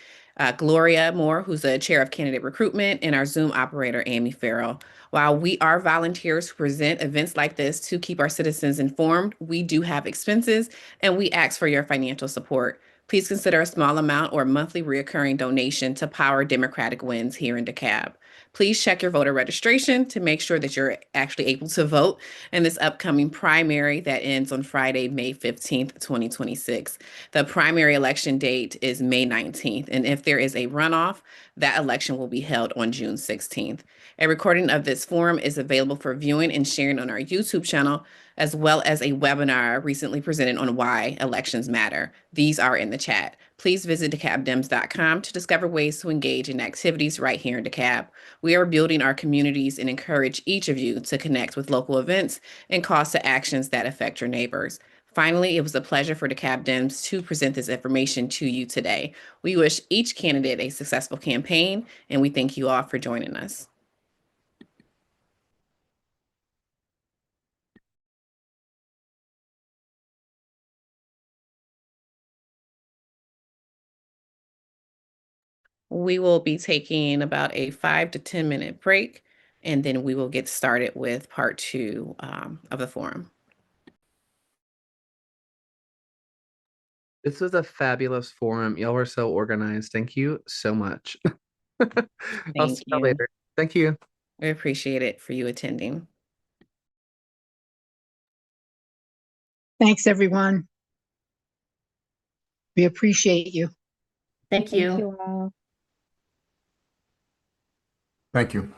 Speaker 1: Gloria Moore, who's the chair of candidate recruitment, and our Zoom operator, Amy Farrell. While we are volunteers who present events like this to keep our citizens informed, we do have expenses, and we ask for your financial support. Please consider a small amount or monthly recurring donation to power Democratic wins here in DeKalb. Please check your voter registration to make sure that you're actually able to vote in this upcoming primary that ends on Friday, May 15th, 2026. The primary election date is May 19th, and if there is a runoff, that election will be held on June 16th. A recording of this forum is available for viewing and sharing on our YouTube channel, as well as a webinar recently presented on why elections matter. These are in the chat. Please visit DeKalbDems.com to discover ways to engage in activities right here in DeKalb. We are building our communities and encourage each of you to connect with local events and calls to actions that affect your neighbors. Finally, it was a pleasure for DeKalb Dems to present this information to you today. We wish each candidate a successful campaign, and we thank you all for joining us. We will be taking about a 5 to 10 minute break, and then we will get started with part two of the forum.
Speaker 3: This was a fabulous forum. Y'all were so organized. Thank you so much. I'll see you
Speaker 1: you.
Speaker 3: later. Thank you.
Speaker 1: We appreciate it for you attending.
Speaker 8: Thanks, everyone. We appreciate you.
Speaker 4: Thank
Speaker 2: Thank
Speaker 4: you.
Speaker 2: you all.
Speaker 6: Thank you.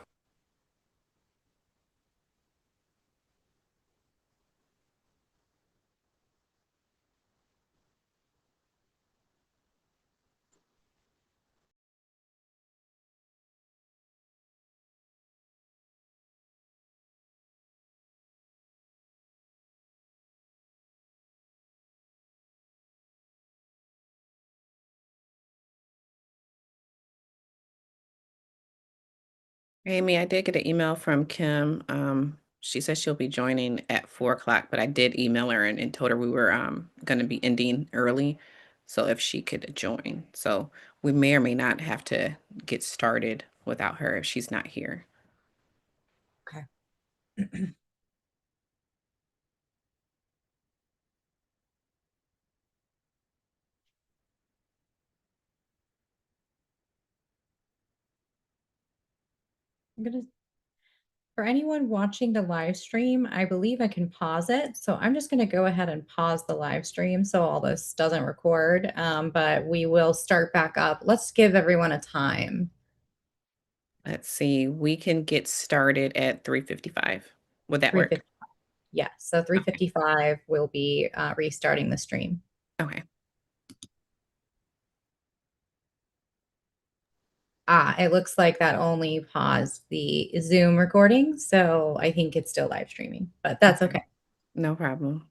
Speaker 1: Amy, I did get an email from Kim. She says she'll be joining at 4 o'clock, but I did email her and told her we were going to be ending early. So if she could join. So we may or may not have to get started without her if she's not here.
Speaker 9: Okay.
Speaker 10: I'm gonna, for anyone watching the live stream, I believe I can pause it. So I'm just gonna go ahead and pause the live stream so all this doesn't record, but we will start back up. Let's give everyone a time.
Speaker 1: Let's see. We can get started at 3:55. Would that work?
Speaker 10: 3:55. Yeah, so 3:55 we'll be restarting the stream.
Speaker 1: Okay.
Speaker 10: It looks like that only paused the Zoom recording, so I think it's still live streaming, but that's okay.
Speaker 1: No problem.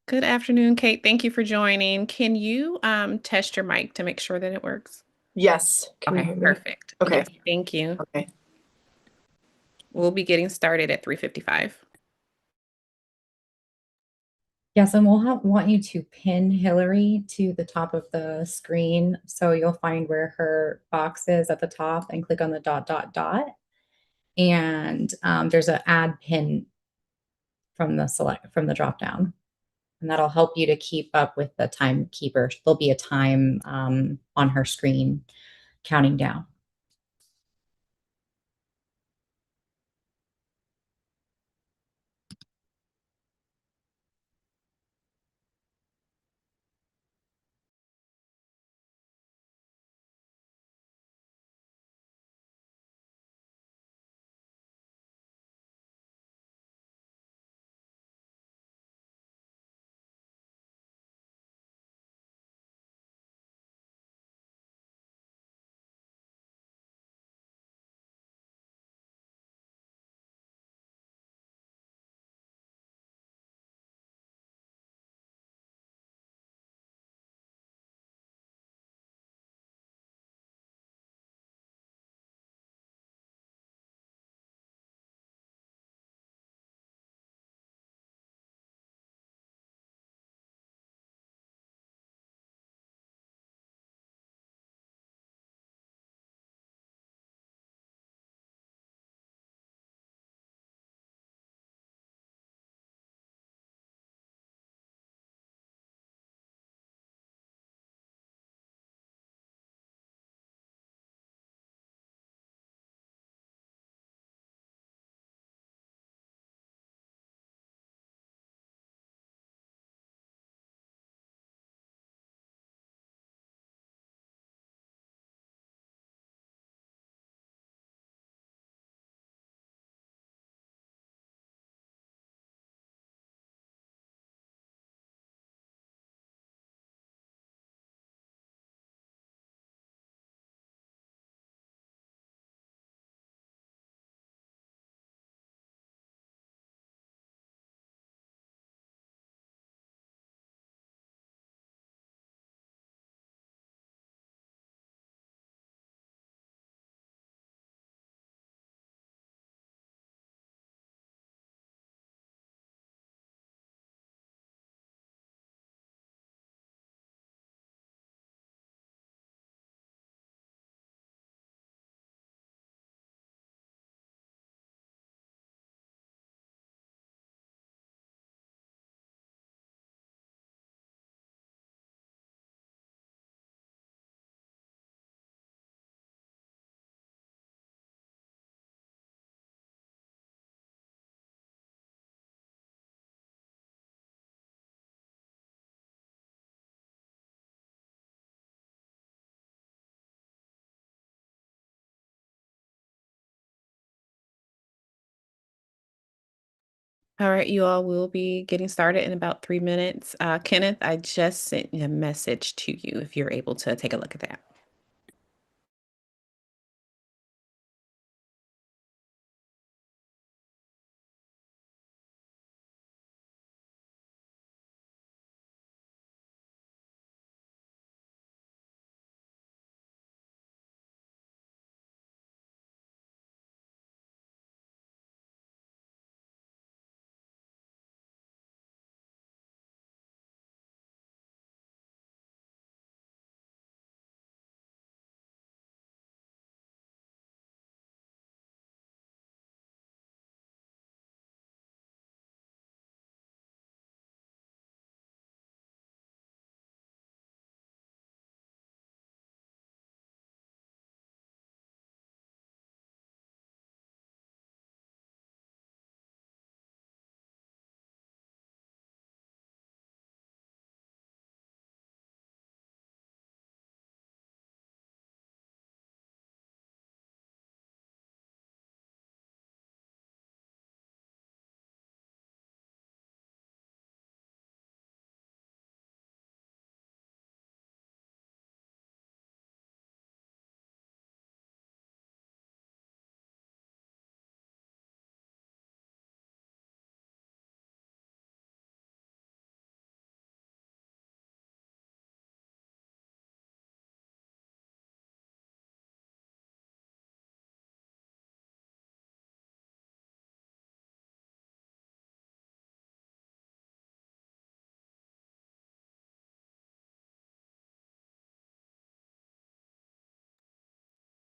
Speaker 1: Good afternoon, Kate. Thank you for joining. Can you test your mic to make sure that it works?
Speaker 9: Yes. Can you
Speaker 1: Okay,
Speaker 9: hear me?
Speaker 1: perfect.
Speaker 9: Okay.
Speaker 1: Yes, thank you.
Speaker 9: Okay.
Speaker 1: We'll be getting started at 3:55.
Speaker 10: Yes, and we'll want you to pin Hillary to the top of the screen. So you'll find where her box is at the top and click on the dot, dot, dot. And there's an add pin from the drop down. And that'll help you to keep up with the timekeeper. There'll be a time on her screen counting down.
Speaker 1: All right, you all will be getting started in about 3 minutes. Kenneth, I just sent a message to you if you're able to take a look at that.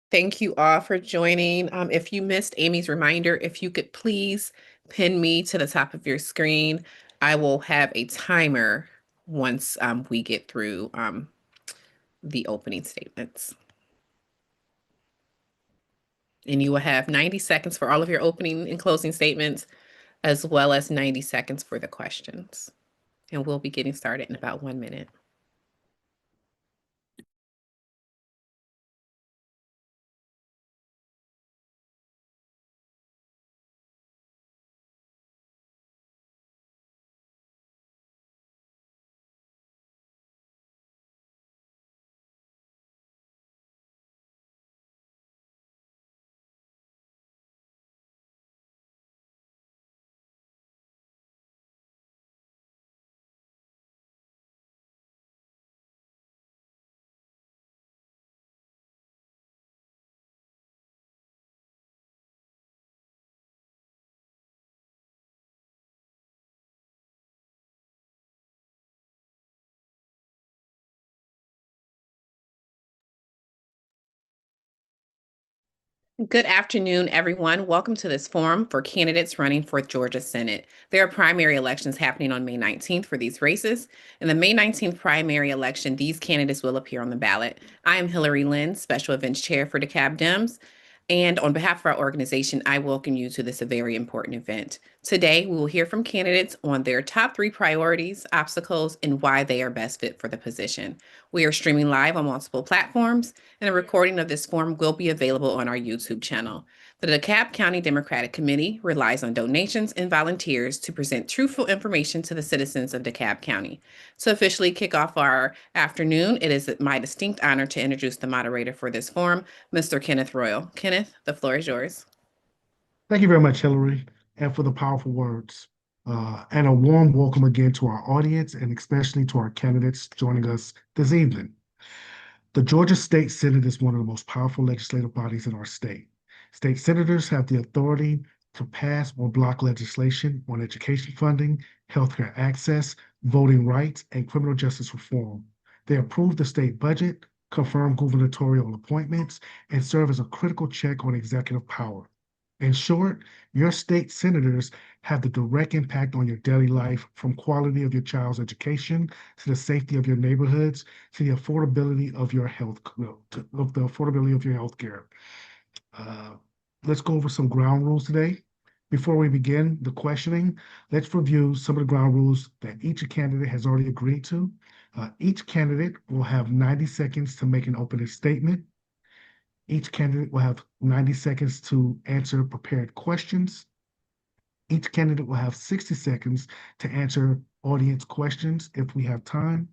Speaker 1: Thank you all for joining. If you missed Amy's reminder, if you could please pin me to the top of your screen, I will have a timer once we get through the opening statements. And you will have 90 seconds for all of your opening and closing statements, as well as 90 seconds for the questions. And we'll be getting started in about 1 minute. Good afternoon, everyone. Welcome to this forum for candidates running for Georgia Senate. There are primary elections happening on May 19th for these races. In the May 19th primary election, these candidates will appear on the ballot. I am Hillary Lynn, Special Events Chair for DeKalb Dems. And on behalf of our organization, I welcome you to this very important event. Today, we will hear from candidates on their top 3 priorities, obstacles, and why they are best fit for the position. We are streaming live on multiple platforms, and a recording of this forum will be available on our YouTube channel. The DeKalb County Democratic Committee relies on donations and volunteers to present truthful information to the citizens of DeKalb County. To officially kick off our afternoon, it is my distinct honor to introduce the moderator for this forum, Mr. Kenneth Royal. Kenneth, the floor is yours.
Speaker 11: Thank you very much, Hillary, and for the powerful words. And a warm welcome again to our audience and especially to our candidates joining us this evening. The Georgia State Senate is one of the most powerful legislative bodies in our state. State senators have the authority to pass or block legislation on education funding, healthcare access, voting rights, and criminal justice reform. They approve the state budget, confirm gubernatorial appointments, and serve as a critical check on executive power. In short, your state senators have the direct impact on your daily life, from quality of your child's education to the safety of your neighborhoods to the affordability of your health care. Let's go over some ground rules today. Before we begin the questioning, let's review some of the ground rules that each candidate has already agreed to. Each candidate will have 90 seconds to make an opening statement. Each candidate will have 90 seconds to answer prepared questions. Each candidate will have 60 seconds to answer audience questions if we have time,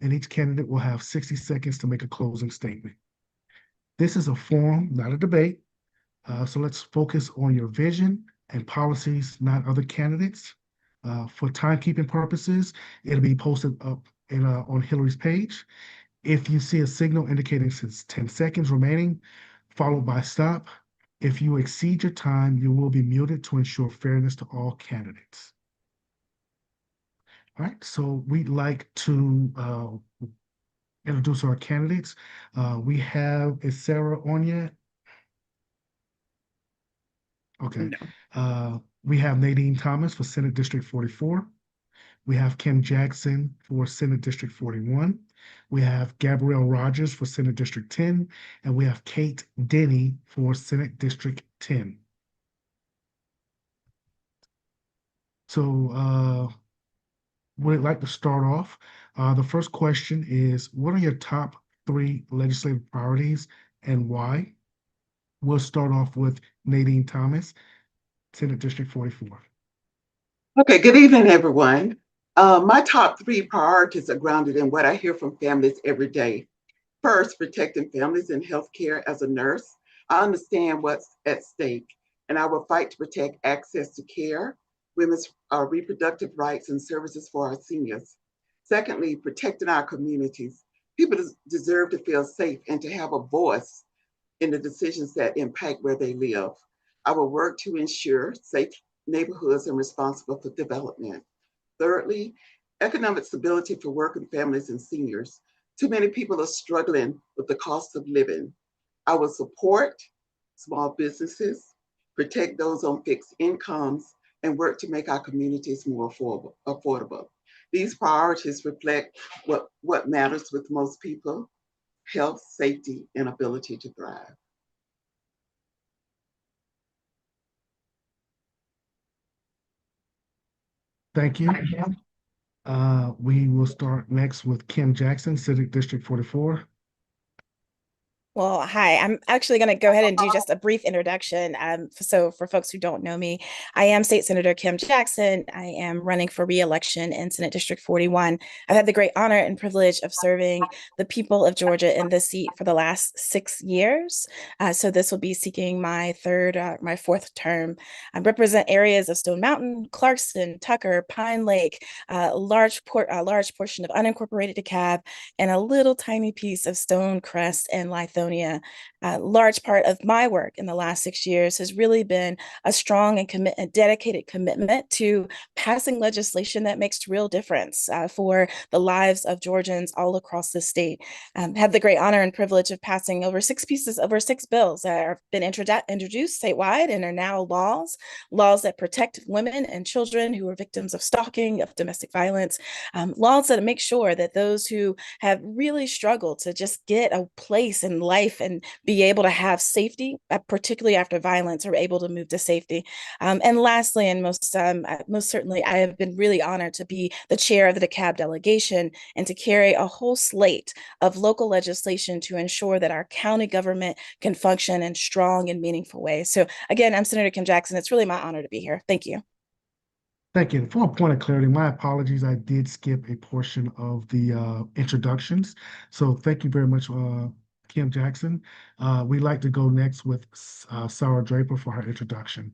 Speaker 11: and each candidate will have 60 seconds to make a closing statement. This is a forum, not a debate, so let's focus on your vision and policies, not other candidates. For timekeeping purposes, it'll be posted up on Hillary's page. If you see a signal indicating 10 seconds remaining, followed by stop, if you exceed your time, you will be muted to ensure fairness to all candidates. All right, so we'd like to introduce our candidates. Is Sarah on yet? Okay. We have Nadine Thomas for Senate District 44. We have Kim Jackson for Senate District 41. We have Gabrielle Rogers for Senate District 10, and we have Kate Denny for Senate District 10. So we'd like to start off. The first question is, what are your top 3 legislative priorities and why? We'll start off with Nadine Thomas, Senate District 44.
Speaker 12: Okay, good evening, everyone. My top 3 priorities are grounded in what I hear from families every day. First, protecting families in healthcare. As a nurse, I understand what's at stake, and I will fight to protect access to care, women's reproductive rights, and services for our seniors. Secondly, protecting our communities. People deserve to feel safe and to have a voice in the decisions that impact where they live. I will work to ensure safe neighborhoods and responsible for development. Thirdly, economic stability for working families and seniors. Too many people are struggling with the cost of living. I will support small businesses, protect those on fixed incomes, and work to make our communities more affordable. These priorities reflect what matters with most people: health, safety, and ability to thrive.
Speaker 11: Thank you. We will start next with Kim Jackson, Senate District 44.
Speaker 13: Well, hi, I'm actually going to go ahead and do just a brief introduction. So for folks who don't know me, I am State Senator Kim Jackson. I am running for re-election in Senate District 41. I've had the great honor and privilege of serving the people of Georgia in this seat for the last 6 years. So this will be seeking my fourth term. I represent areas of Stone Mountain, Clarkston, Tucker, Pine Lake, a large portion of unincorporated DeKalb, and a little tiny piece of Stonecrest and Lithonia. A large part of my work in the last 6 years has really been a strong and dedicated commitment to passing legislation that makes real difference for the lives of Georgians all across the state. Had the great honor and privilege of passing over 6 bills that have been introduced statewide and are now laws that protect women and children who are victims of stalking, of domestic violence, laws that make sure that those who have really struggled to just get a place in life and be able to have safety, particularly after violence, are able to move to safety. And lastly, and most certainly, I have been really honored to be the chair of the DeKalb delegation and to carry a whole slate of local legislation to ensure that our county government can function in strong and meaningful ways. So again, I'm Senator Kim Jackson. It's really my honor to be here. Thank you.
Speaker 11: Thank you. For a point of clarity, my apologies. I did skip a portion of the introductions. So thank you very much, Kim Jackson. We'd like to go next with Sarah Draper for her introduction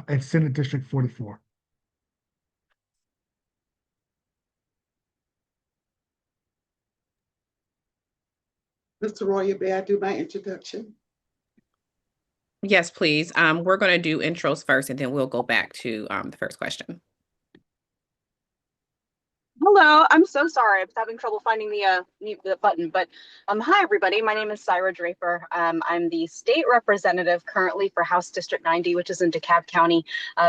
Speaker 11: at Senate District 44.
Speaker 12: Mr. Royer, may I do my introduction?
Speaker 1: Yes, please. We're going to do intros first, and then we'll go back to the first question.
Speaker 14: Hello, I'm so sorry. I was having trouble finding the button, but hi everybody. My name is Sarah Draper. I'm the state representative currently for House District 90, which is in DeKalb County,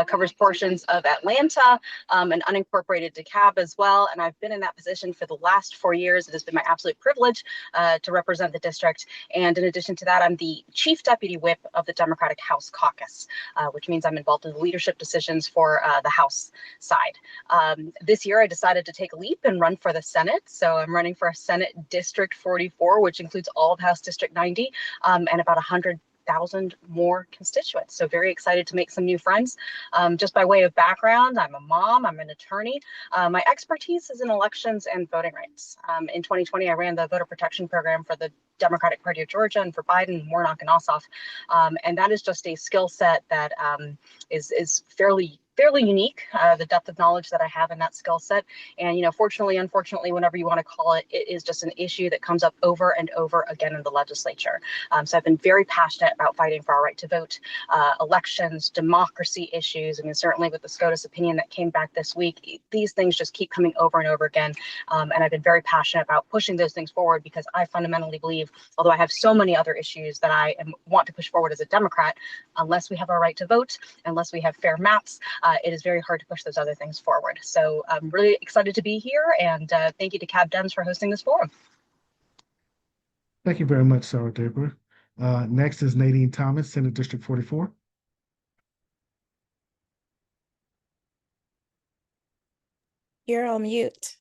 Speaker 14: covers portions of Atlanta and unincorporated DeKalb as well. And I've been in that position for the last 4 years. It has been my absolute privilege to represent the district. And in addition to that, I'm the Chief Deputy Whip of the Democratic House Caucus, which means I'm involved in the leadership decisions for the House side. This year, I decided to take a leap and run for the Senate. So I'm running for Senate District 44, which includes all of House District 90 and about 100,000 1,000 more constituents. So very excited to make some new friends. Just by way of background, I'm a mom, I'm an attorney. My expertise is in elections and voting rights. In 2020, I ran the voter protection program for the Democratic Party of Georgia and for Biden, Warnock, and Ossoff. And that is just a skill set that is fairly unique, the depth of knowledge that I have in that skill set. And, fortunately, unfortunately, whatever you want to call it, it is just an issue that comes up over and over again in the legislature. So I've been very passionate about fighting for our right to vote, elections, democracy issues. I mean, certainly with the SCOTUS opinion that came back this week, these things just keep coming over and over again. And I've been very passionate about pushing those things forward because I fundamentally believe, although I have so many other issues that I want to push forward as a Democrat, unless we have our right to vote, unless we have fair maps, it is very hard to push those other things forward. So I'm really excited to be here, and thank you to Cab Dems for hosting this forum.
Speaker 11: Thank you very much, Sarah Draper. Next is Nadine Thomas, Senate District 44.
Speaker 13: You're on mute.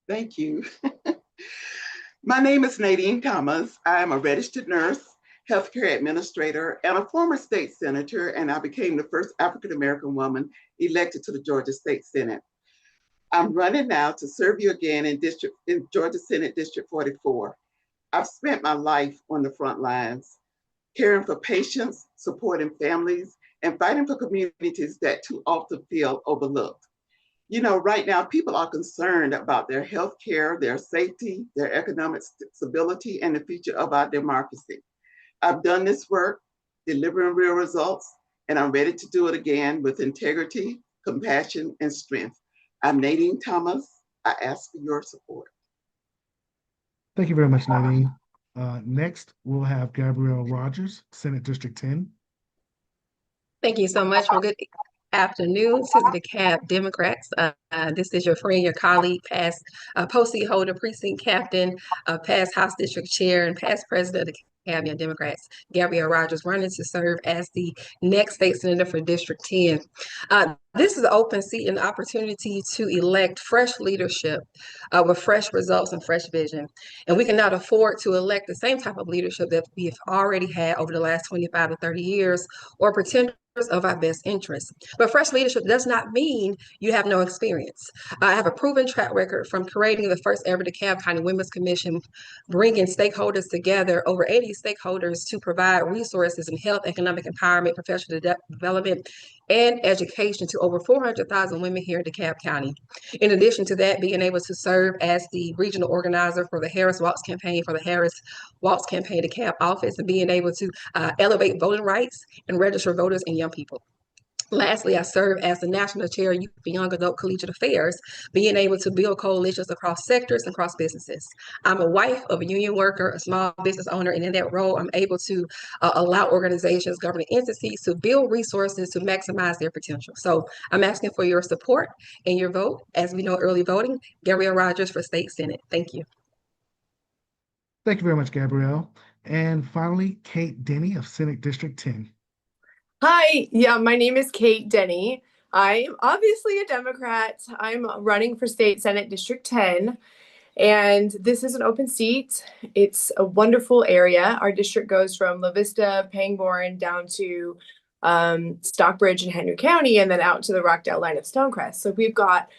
Speaker 12: Thank you. My name is Nadine Thomas. I am a registered nurse, healthcare administrator, and a former state senator, and I became the first African-American woman elected to the Georgia State Senate. I'm running now to serve you again in Georgia Senate District 44. I've spent my life on the front lines, caring for patients, supporting families, and fighting for communities that too often feel overlooked. Right now, people are concerned about their health care, their safety, their economic stability, and the future of our democracy. I've done this work, delivering real results, and I'm ready to do it again with integrity, compassion, and strength. I'm Nadine Thomas. I ask for your support.
Speaker 11: Thank you very much, Nadine. Next, we'll have Gabrielle Rogers, Senate District 10.
Speaker 15: Thank you so much. Well, good afternoon to the DeKalb Democrats. This is your friend, your colleague, past post-seat holder, precinct captain, past House District Chair, and past president of the DeKalb Young Democrats, Gabrielle Rogers, running to serve as the next state senator for District 10. This is an open seat and opportunity to elect fresh leadership with fresh results and fresh vision. And we cannot afford to elect the same type of leadership that we've already had over the last 25 to 30 years or pretend of our best interests. But fresh leadership does not mean you have no experience. I have a proven track record from creating the first ever DeKalb County Women's Commission, bringing stakeholders together, over 80 stakeholders, to provide resources in health, economic empowerment, professional development, and education to over 400,000 women here in DeKalb County. In addition to that, being able to serve as the regional organizer for the Harris Walks campaign, for the Harris Walks campaign DeKalb office, and being able to elevate voting rights and register voters and young people. Lastly, I serve as the National Chair of Youth and Young Adult Collegiate Affairs, being able to build coalitions across sectors and across businesses. I'm a wife of a union worker, a small business owner, and in that role, I'm able to allow organizations, government entities to build resources to maximize their potential. So I'm asking for your support and your vote. As we know, early voting, Gabrielle Rogers for State Senate. Thank you.
Speaker 11: Thank you very much, Gabrielle. And finally, Kate Denny of Senate District 10.
Speaker 16: Hi, my name is Kate Denny. I'm obviously a Democrat. I'm running for State Senate District 10, and this is an open seat. It's a wonderful area. Our district goes from La Vista, Pangbourne, down to Stockbridge and Henry County, and then out to the Rockdale line of Stonecrest. So we've got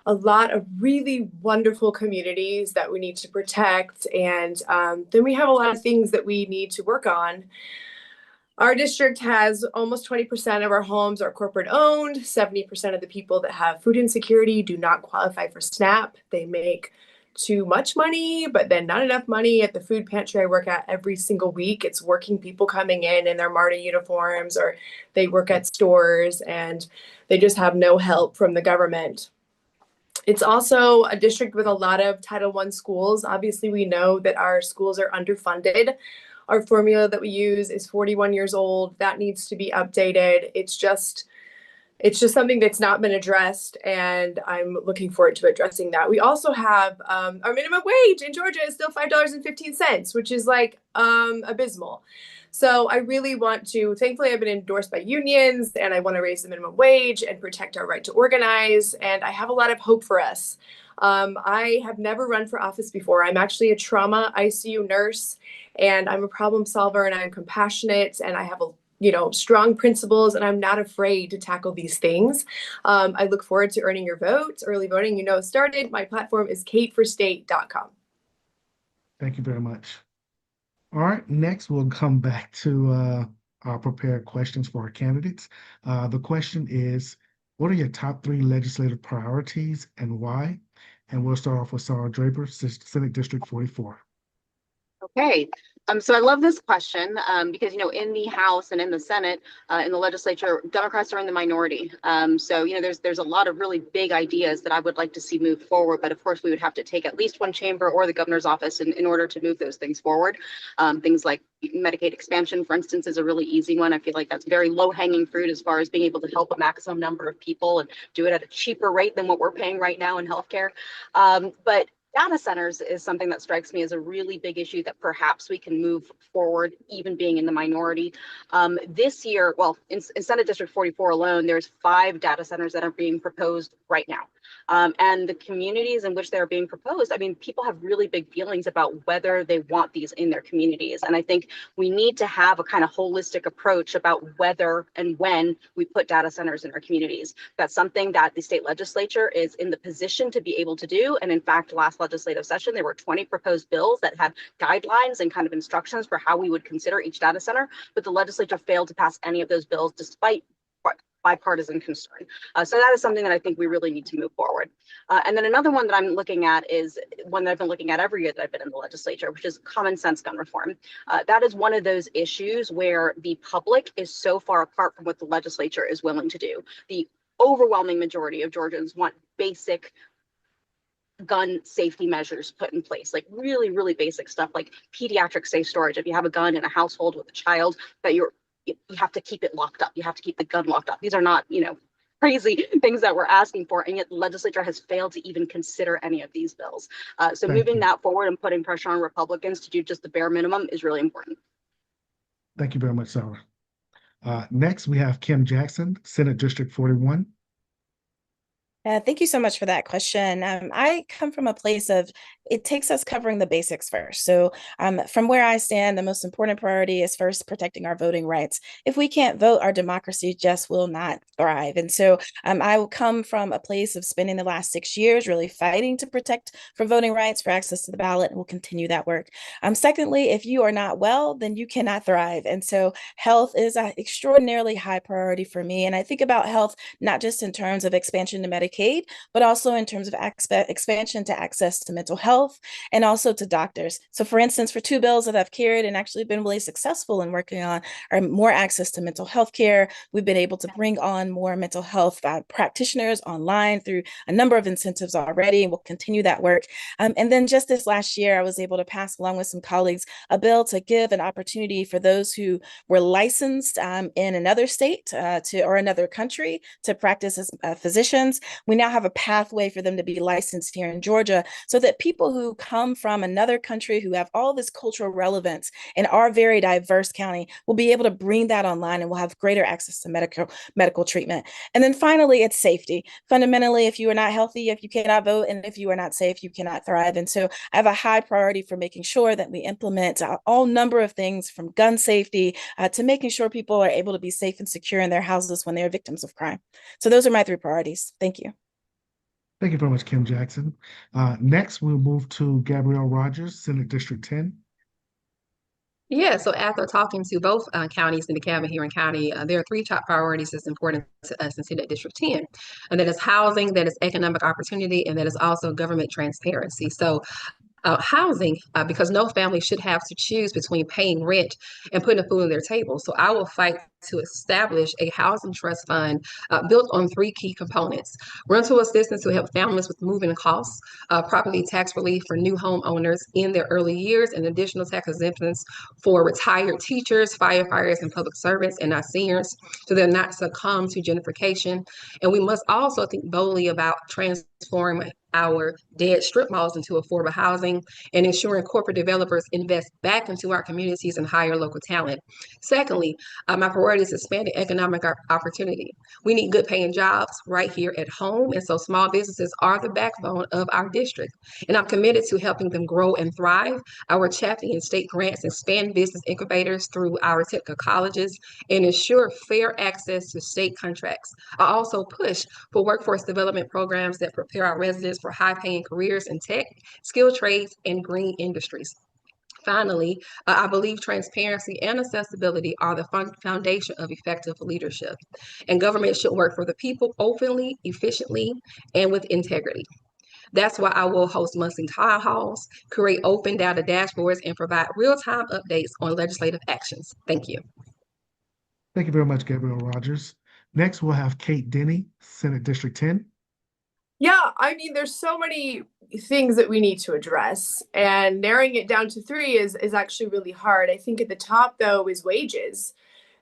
Speaker 16: a lot of really wonderful communities that we need to protect, and then we have a lot of things that we need to work on. Our district has almost 20% of our homes are corporate owned. 70% of the people that have food insecurity do not qualify for SNAP. They make too much money, but then not enough money at the food pantry I work at every single week. It's working people coming in their MARTA uniforms, or they work at stores and they just have no help from the government. It's also a district with a lot of Title I schools. Obviously, we know that our schools are underfunded. Our formula that we use is 41 years old. That needs to be updated. It's just something that's not been addressed, and I'm looking forward to addressing that. We also have our minimum wage in Georgia is still $5.15, which is like abysmal. So I really want to, thankfully I've been endorsed by unions, and I want to raise the minimum wage and protect our right to organize, and I have a lot of hope for us. I have never run for office before. I'm actually a trauma ICU nurse, and I'm a problem solver, and I'm compassionate, and I have strong principles, and I'm not afraid to tackle these things. I look forward to earning your vote. Early voting, started. My platform is kateforstate.com.
Speaker 11: Thank you very much. All right, next we'll come back to our prepared questions for our candidates. The question is, what are your top 3 legislative priorities and why? And we'll start off with Sarah Draper, Senate District 44.
Speaker 14: Okay, so I love this question because, in the House and in the Senate, in the legislature, Democrats are in the minority. So, there's a lot of really big ideas that I would like to see move forward. But of course, we would have to take at least one chamber or the governor's office in order to move those things forward. Things like Medicaid expansion, for instance, is a really easy one. I feel like that's very low hanging fruit as far as being able to help a maximum number of people and do it at a cheaper rate than what we're paying right now in healthcare. But data centers is something that strikes me as a really big issue that perhaps we can move forward, even being in the minority. This year, well, in Senate District 44 alone, there's 5 data centers that are being proposed right now. And the communities in which they're being proposed, people have really big feelings about whether they want these in their communities. And I think we need to have a kind of holistic approach about whether and when we put data centers in our communities. That's something that the state legislature is in the position to be able to do. And in fact, last legislative session, there were 20 proposed bills that had guidelines and kind of instructions for how we would consider each data center, but the legislature failed to pass any of those bills despite bipartisan concern. So that is something that I think we really need to move forward. And then another one that I'm looking at is one that I've been looking at every year that I've been in the legislature, which is common sense gun reform. That is one of those issues where the public is so far apart from what the legislature is willing to do. The overwhelming majority of Georgians want basic gun safety measures put in place, like really, really basic stuff like pediatric safe storage. If you have a gun in a household with a child, that you have to keep it locked up. You have to keep the gun locked up. These are not, crazy things that we're asking for, and yet the legislature has failed to even consider any of these bills. So moving that forward and putting pressure on Republicans to do just the bare minimum is really important.
Speaker 11: Thank you very much, Sarah. Next, we have Kim Jackson, Senate District 41.
Speaker 13: Thank you so much for that question. I come from a place of it takes us covering the basics first. So from where I stand, the most important priority is first protecting our voting rights. If we can't vote, our democracy just will not thrive. And so I will come from a place of spending the last 6 years really fighting to protect for voting rights, for access to the ballot, and we'll continue that work. Secondly, if you are not well, then you cannot thrive. And so health is an extraordinarily high priority for me. And I think about health not just in terms of expansion to Medicaid, but also in terms of expansion to access to mental health and also to doctors. So for instance, for 2 bills that I've carried and actually been really successful in working on are more access to mental health care. We've been able to bring on more mental health practitioners online through a number of incentives already, and we'll continue that work. And then just this last year, I was able to pass along with some colleagues a bill to give an opportunity for those who were licensed in another state or another country to practice as physicians. We now have a pathway for them to be licensed here in Georgia so that people who come from another country who have all this cultural relevance in our very diverse county will be able to bring that online and will have greater access to medical treatment. And then finally, it's safety. Fundamentally, if you are not healthy, if you cannot vote, and if you are not safe, you cannot thrive. And so I have a high priority for making sure that we implement all number of things from gun safety to making sure people are able to be safe and secure in their houses when they are victims of crime. So those are my 3 priorities. Thank you.
Speaker 11: Thank you very much, Kim Jackson. Next, we'll move to Gabrielle Rogers, Senate District 10.
Speaker 15: Yeah, so after talking to both counties in DeKalb and Huron County, there are 3 top priorities that's important to us in Senate District 10. And that is housing, that is economic opportunity, and that is also government transparency. So housing, because no family should have to choose between paying rent and putting food on their table. So I will fight to establish a housing trust fund built on 3 key components: rental assistance to help families with moving costs, property tax relief for new homeowners in their early years, and additional tax exemptions for retired teachers, firefighters, and public servants, and our seniors, so they're not succumb to gentrification. And we must also think boldly about transforming our dead strip malls into affordable housing, and ensuring corporate developers invest back into our communities and hire local talent. Secondly, my priority is expanding economic opportunity. We need good paying jobs right here at home, and so small businesses are the backbone of our district. And I'm committed to helping them grow and thrive. Our champion state grants expand business incubators through our technical colleges and ensure fair access to state contracts. I also push for workforce development programs that prepare our residents for high-paying careers in tech, skilled trades, and green industries. Finally, I believe transparency and accessibility are the foundation of effective leadership. And government should work for the people openly, efficiently, and with integrity. That's why I will host monthly town halls, create open data dashboards, and provide real-time updates on legislative actions. Thank you.
Speaker 11: Thank you very much, Gabrielle Rogers. Next, we'll have Kate Denny, Senate District 10.
Speaker 16: Yeah, I mean, there's so many things that we need to address, and narrowing it down to three is actually really hard. I think at the top, though, is wages.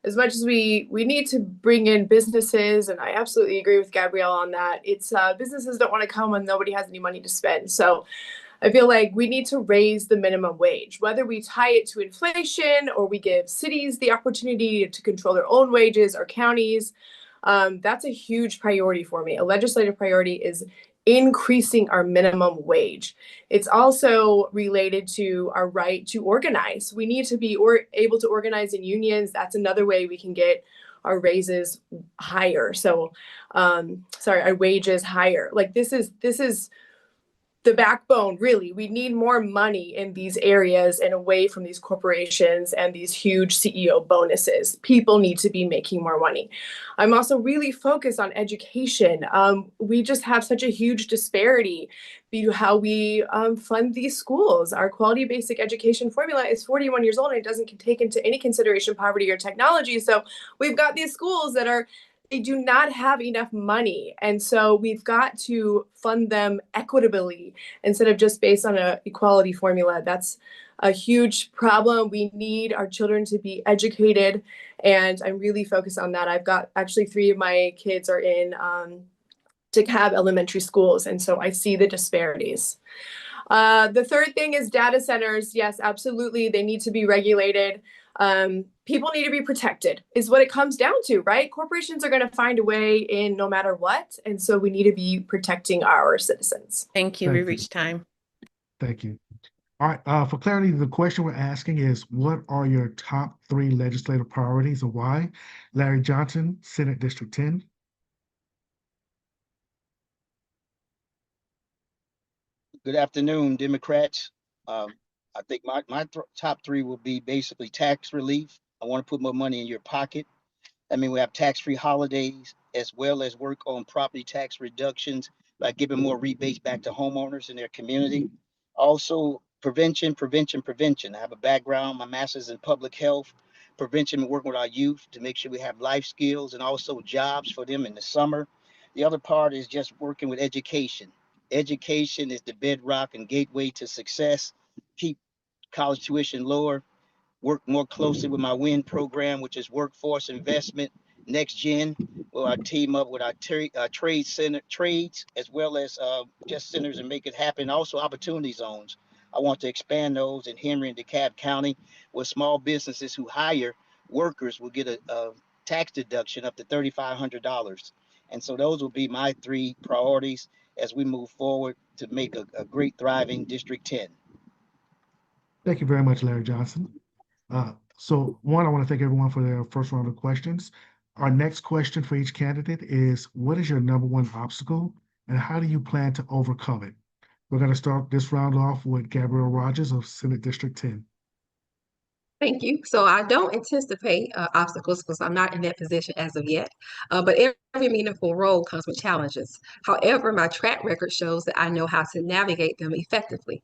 Speaker 16: As much as we need to bring in businesses, and I absolutely agree with Gabrielle on that, it's businesses don't want to come when nobody has any money to spend. So I feel like we need to raise the minimum wage, whether we tie it to inflation or we give cities the opportunity to control their own wages or counties. That's a huge priority for me. A legislative priority is increasing our minimum wage. It's also related to our right to organize. We need to be able to organize in unions. That's another way we can get our raises higher. So, our wages higher. Like this is the backbone, really. We need more money in these areas and away from these corporations and these huge CEO bonuses. People need to be making more money. I'm also really focused on education. We just have such a huge disparity between how we fund these schools. Our quality basic education formula is 41 years old and it doesn't take into any consideration poverty or technology. So we've got these schools that they do not have enough money. And so we've got to fund them equitably instead of just based on an equality formula. That's a huge problem. We need our children to be educated, and I'm really focused on that. I've got actually 3 of my kids are in DeKalb elementary schools, and so I see the disparities. The third thing is data centers. Yes, absolutely. They need to be regulated. People need to be protected is what it comes down to, right? Corporations are going to find a way in no matter what. And so we need to be protecting our citizens.
Speaker 1: Thank you.
Speaker 11: Thank
Speaker 1: We
Speaker 11: you.
Speaker 1: reached time.
Speaker 11: Thank you. All right. For clarity, the question we're asking is, what are your top 3 legislative priorities and why? Larry Johnson, Senate District 10.
Speaker 17: Good afternoon, Democrats. I think my top 3 will be basically tax relief. I want to put more money in your pocket. I mean, we have tax-free holidays, as well as work on property tax reductions by giving more rebates back to homeowners in their community. Also, prevention. I have a background, my master's in public health, prevention, and working with our youth to make sure we have life skills and also jobs for them in the summer. The other part is just working with education. Education is the bedrock and gateway to success. Keep college tuition lower, work more closely with my WIN program, which is workforce investment, next gen, where I team up with our trades, as well as just centers and make it happen. Also opportunity zones. I want to expand those in Henry and DeKalb County, where small businesses who hire workers will get a tax deduction up to $3,500. And so those will be my 3 priorities as we move forward to make a great, thriving District 10.
Speaker 11: Thank you very much, Larry Johnson. So one, I want to thank everyone for their first round of questions. Our next question for each candidate is, what is your #1 obstacle and how do you plan to overcome it? We're going to start this round off with Gabrielle Rogers of Senate District 10.
Speaker 15: Thank you. So I don't anticipate obstacles because I'm not in that position as of yet. But every meaningful role comes with challenges. However, my track record shows that I know how to navigate them effectively.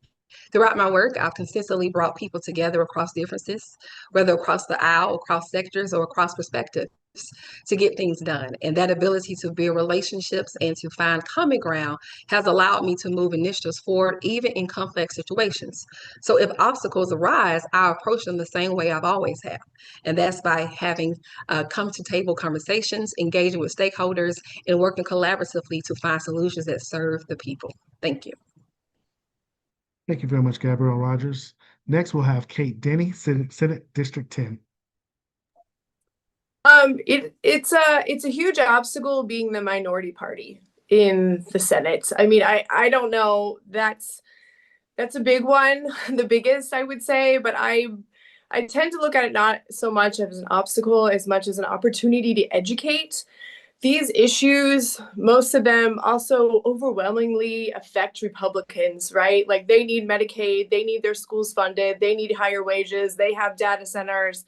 Speaker 15: Throughout my work, I've consistently brought people together across differences, whether across the aisle, across sectors, or across perspectives, to get things done. And that ability to build relationships and to find common ground has allowed me to move initiatives forward, even in complex situations. So if obstacles arise, I approach them the same way I've always have. And that's by having come to table conversations, engaging with stakeholders, and working collaboratively to find solutions that serve the people. Thank you.
Speaker 11: Thank you very much, Gabrielle Rogers. Next, we'll have Kate Denny, Senate District 10.
Speaker 16: It's a huge obstacle being the minority party in the Senate. I mean, I don't know. That's a big one, the biggest I would say, but I tend to look at it not so much as an obstacle as much as an opportunity to educate. These issues, most of them also overwhelmingly affect Republicans, right? Like they need Medicaid, they need their schools funded, they need higher wages, they have data centers.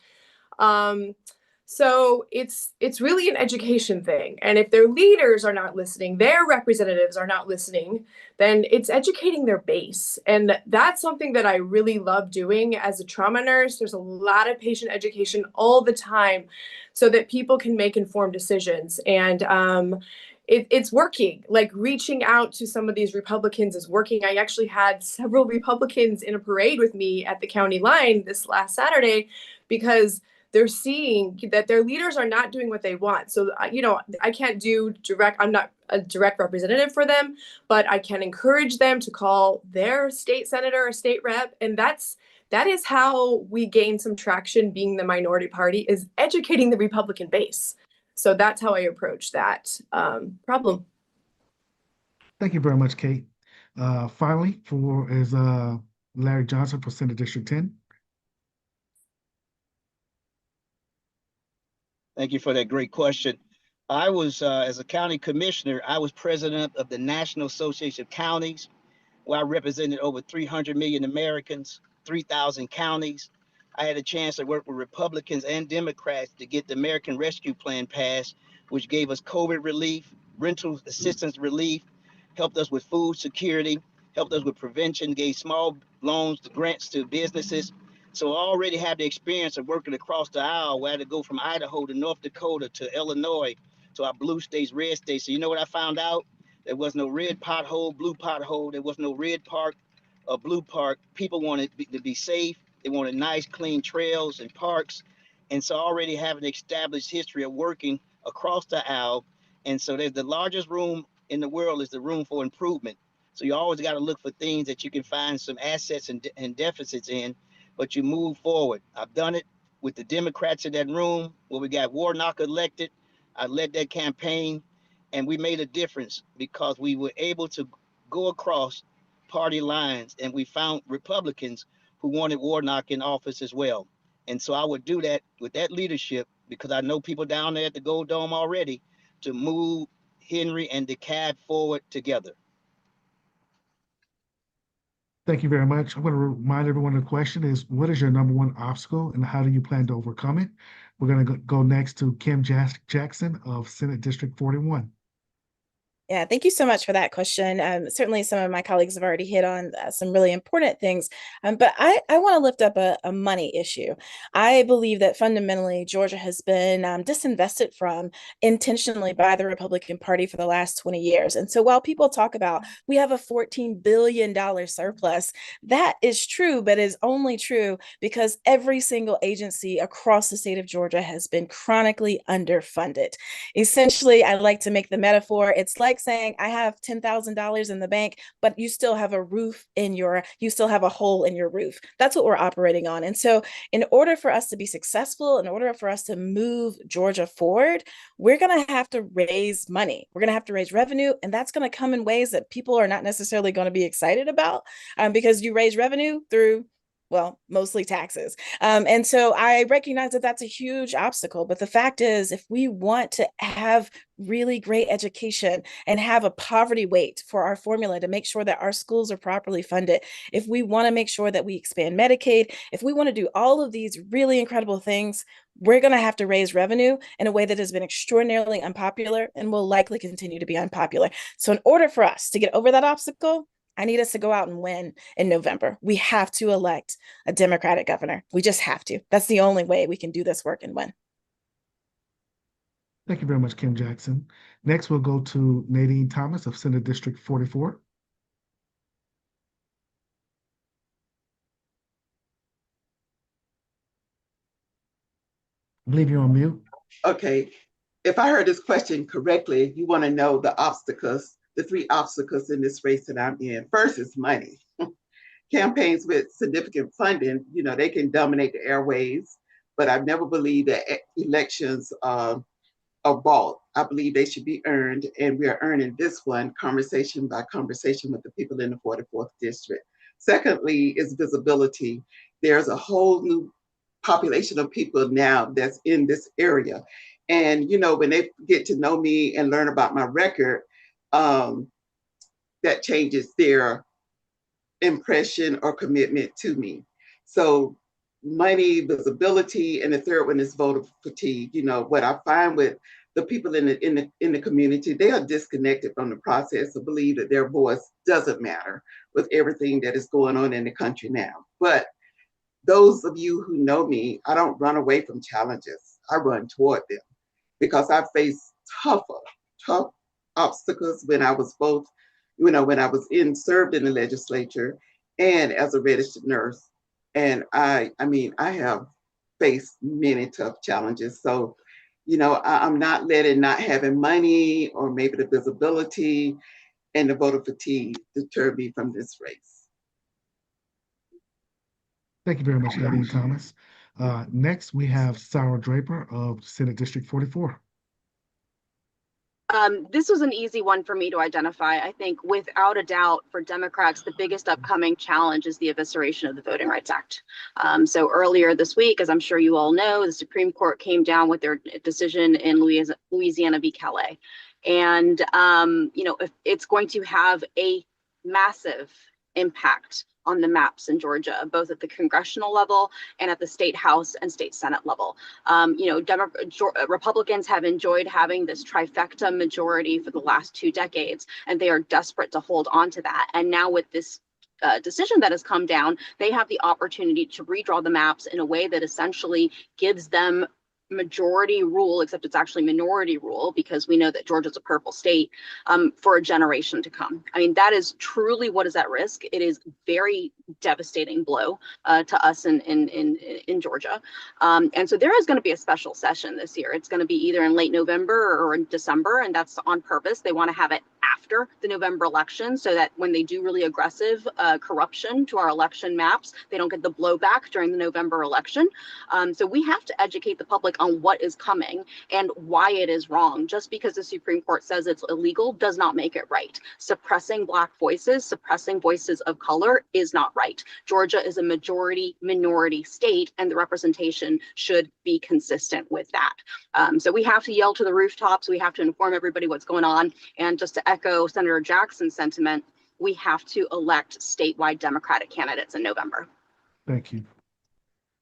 Speaker 16: So it's really an education thing. And if their leaders are not listening, their representatives are not listening, then it's educating their base. And that's something that I really love doing as a trauma nurse. There's a lot of patient education all the time so that people can make informed decisions. And it's working. Like reaching out to some of these Republicans is working. I actually had several Republicans in a parade with me at the county line this last Saturday because they're seeing that their leaders are not doing what they want. So, I can't do direct, I'm not a direct representative for them, but I can encourage them to call their state senator or state rep. And that is how we gain some traction being the minority party, is educating the Republican base. So that's how I approach that problem.
Speaker 11: Thank you very much, Kate. Finally, is Larry Johnson for Senate District 10.
Speaker 17: Thank you for that great question. I was, as a county commissioner, I was president of the National Association of Counties, where I represented over 300 million Americans, 3,000 counties. I had a chance to work with Republicans and Democrats to get the American Rescue Plan passed, which gave us COVID relief, rental assistance relief, helped us with food security, helped us with prevention, gave small loans, grants to businesses. So I already had the experience of working across the aisle, where I had to go from Idaho to North Dakota to Illinois to our blue states, red states. So you know what I found out? There was no red pothole, blue pothole. There was no red park or blue park. People wanted to be safe. They wanted nice, clean trails and parks. And so I already have an established history of working across the aisle. And so there's the largest room in the world is the room for improvement. So you always got to look for things that you can find some assets and deficits in, but you move forward. I've done it with the Democrats in that room where we got Warnock elected. I led that campaign and we made a difference because we were able to go across party lines and we found Republicans who wanted Warnock in office as well. And so I would do that with that leadership because I know people down there at the Gold Dome already to move Henry and DeKalb forward together.
Speaker 11: Thank you very much. I'm going to remind everyone the question is, what is your number one obstacle and how do you plan to overcome it? We're going to go next to Kim Jackson of Senate District 41.
Speaker 13: Yeah, thank you so much for that question. Certainly some of my colleagues have already hit on some really important things, but I want to lift up a money issue. I believe that fundamentally Georgia has been disinvested from intentionally by the Republican Party for the last 20 years. And so while people talk about we have a $14 billion surplus, that is true, but is only true because every single agency across the state of Georgia has been chronically underfunded. Essentially, I like to make the metaphor, it's like saying I have $10,000 in the bank, but you still have you still have a hole in your roof. That's what we're operating on. And so in order for us to be successful, in order for us to move Georgia forward, we're going to have to raise money. We're going to have to raise revenue, and that's going to come in ways that people are not necessarily going to be excited about because you raise revenue through mostly taxes. And so I recognize that that's a huge obstacle. But the fact is, if we want to have really great education and have a poverty weight for our formula to make sure that our schools are properly funded, if we want to make sure that we expand Medicaid, if we want to do all of these really incredible things, we're going to have to raise revenue in a way that has been extraordinarily unpopular and will likely continue to be unpopular. So in order for us to get over that obstacle, I need us to go out and win in November. We have to elect a Democratic governor. We just have to. That's the only way we can do this work and win.
Speaker 11: Thank you very much, Kim Jackson. Next, we'll go to Nadine Thomas of Senate District 44. I believe you're on mute.
Speaker 12: Okay. If I heard this question correctly, you want to know the obstacles the three obstacles in this race that I'm in. First is money. Campaigns with significant funding, they can dominate the airwaves, but I've never believed that elections are bought. I believe they should be earned, and we are earning this one conversation by conversation with the people in the 44th district. Secondly is visibility. There's a whole new population of people now that's in this area. And, when they get to know me and learn about my record, that changes their impression or commitment to me. So money, visibility, and the third one is voter fatigue. What I find with the people in the community, they are disconnected from the process and believe that their voice doesn't matter with everything that is going on in the country now. But those of you who know me, I don't run away from challenges. I run toward them because I faced tough obstacles when I was both, when I was served in the legislature and as a registered nurse. And I have faced many tough challenges. So, I'm not letting not having money or maybe the visibility and the voter fatigue deter me from this race.
Speaker 11: Thank you very much, Nadine Thomas. Next, we have Sarah Draper of Senate District 44.
Speaker 14: This was an easy one for me to identify. I think without a doubt for Democrats, the biggest upcoming challenge is the evisceration of the Voting Rights Act. So earlier this week, as I'm sure you all know, the Supreme Court came down with their decision in Louisiana v. Calais. And, if it's going to have a massive impact on the maps in Georgia, both at the congressional level and at the state House and state Senate level. Republicans have enjoyed having this trifecta majority for the last 2 decades, and they are desperate to hold on to that. And now with this decision that has come down, they have the opportunity to redraw the maps in a way that essentially gives them majority rule, except it's actually minority rule, because we know that Georgia's a purple state, for a generation to come. I mean, that is truly what is at risk. It is very devastating blow to us in Georgia. And so there is going to be a special session this year. It's going to be either in late November or in December, and that's on purpose. They want to have it after the November election so that when they do really aggressive corruption to our election maps, they don't get the blowback during the November election. So we have to educate the public on what is coming and why it is wrong. Just because the Supreme Court says it's illegal does not make it right. Suppressing Black voices, suppressing voices of color is not right. Georgia is a majority minority state, and the representation should be consistent with that. So we have to yell to the rooftops. We have to inform everybody what's going on. And just to echo Senator Jackson's sentiment, we have to elect statewide Democratic candidates in November.
Speaker 11: Thank you.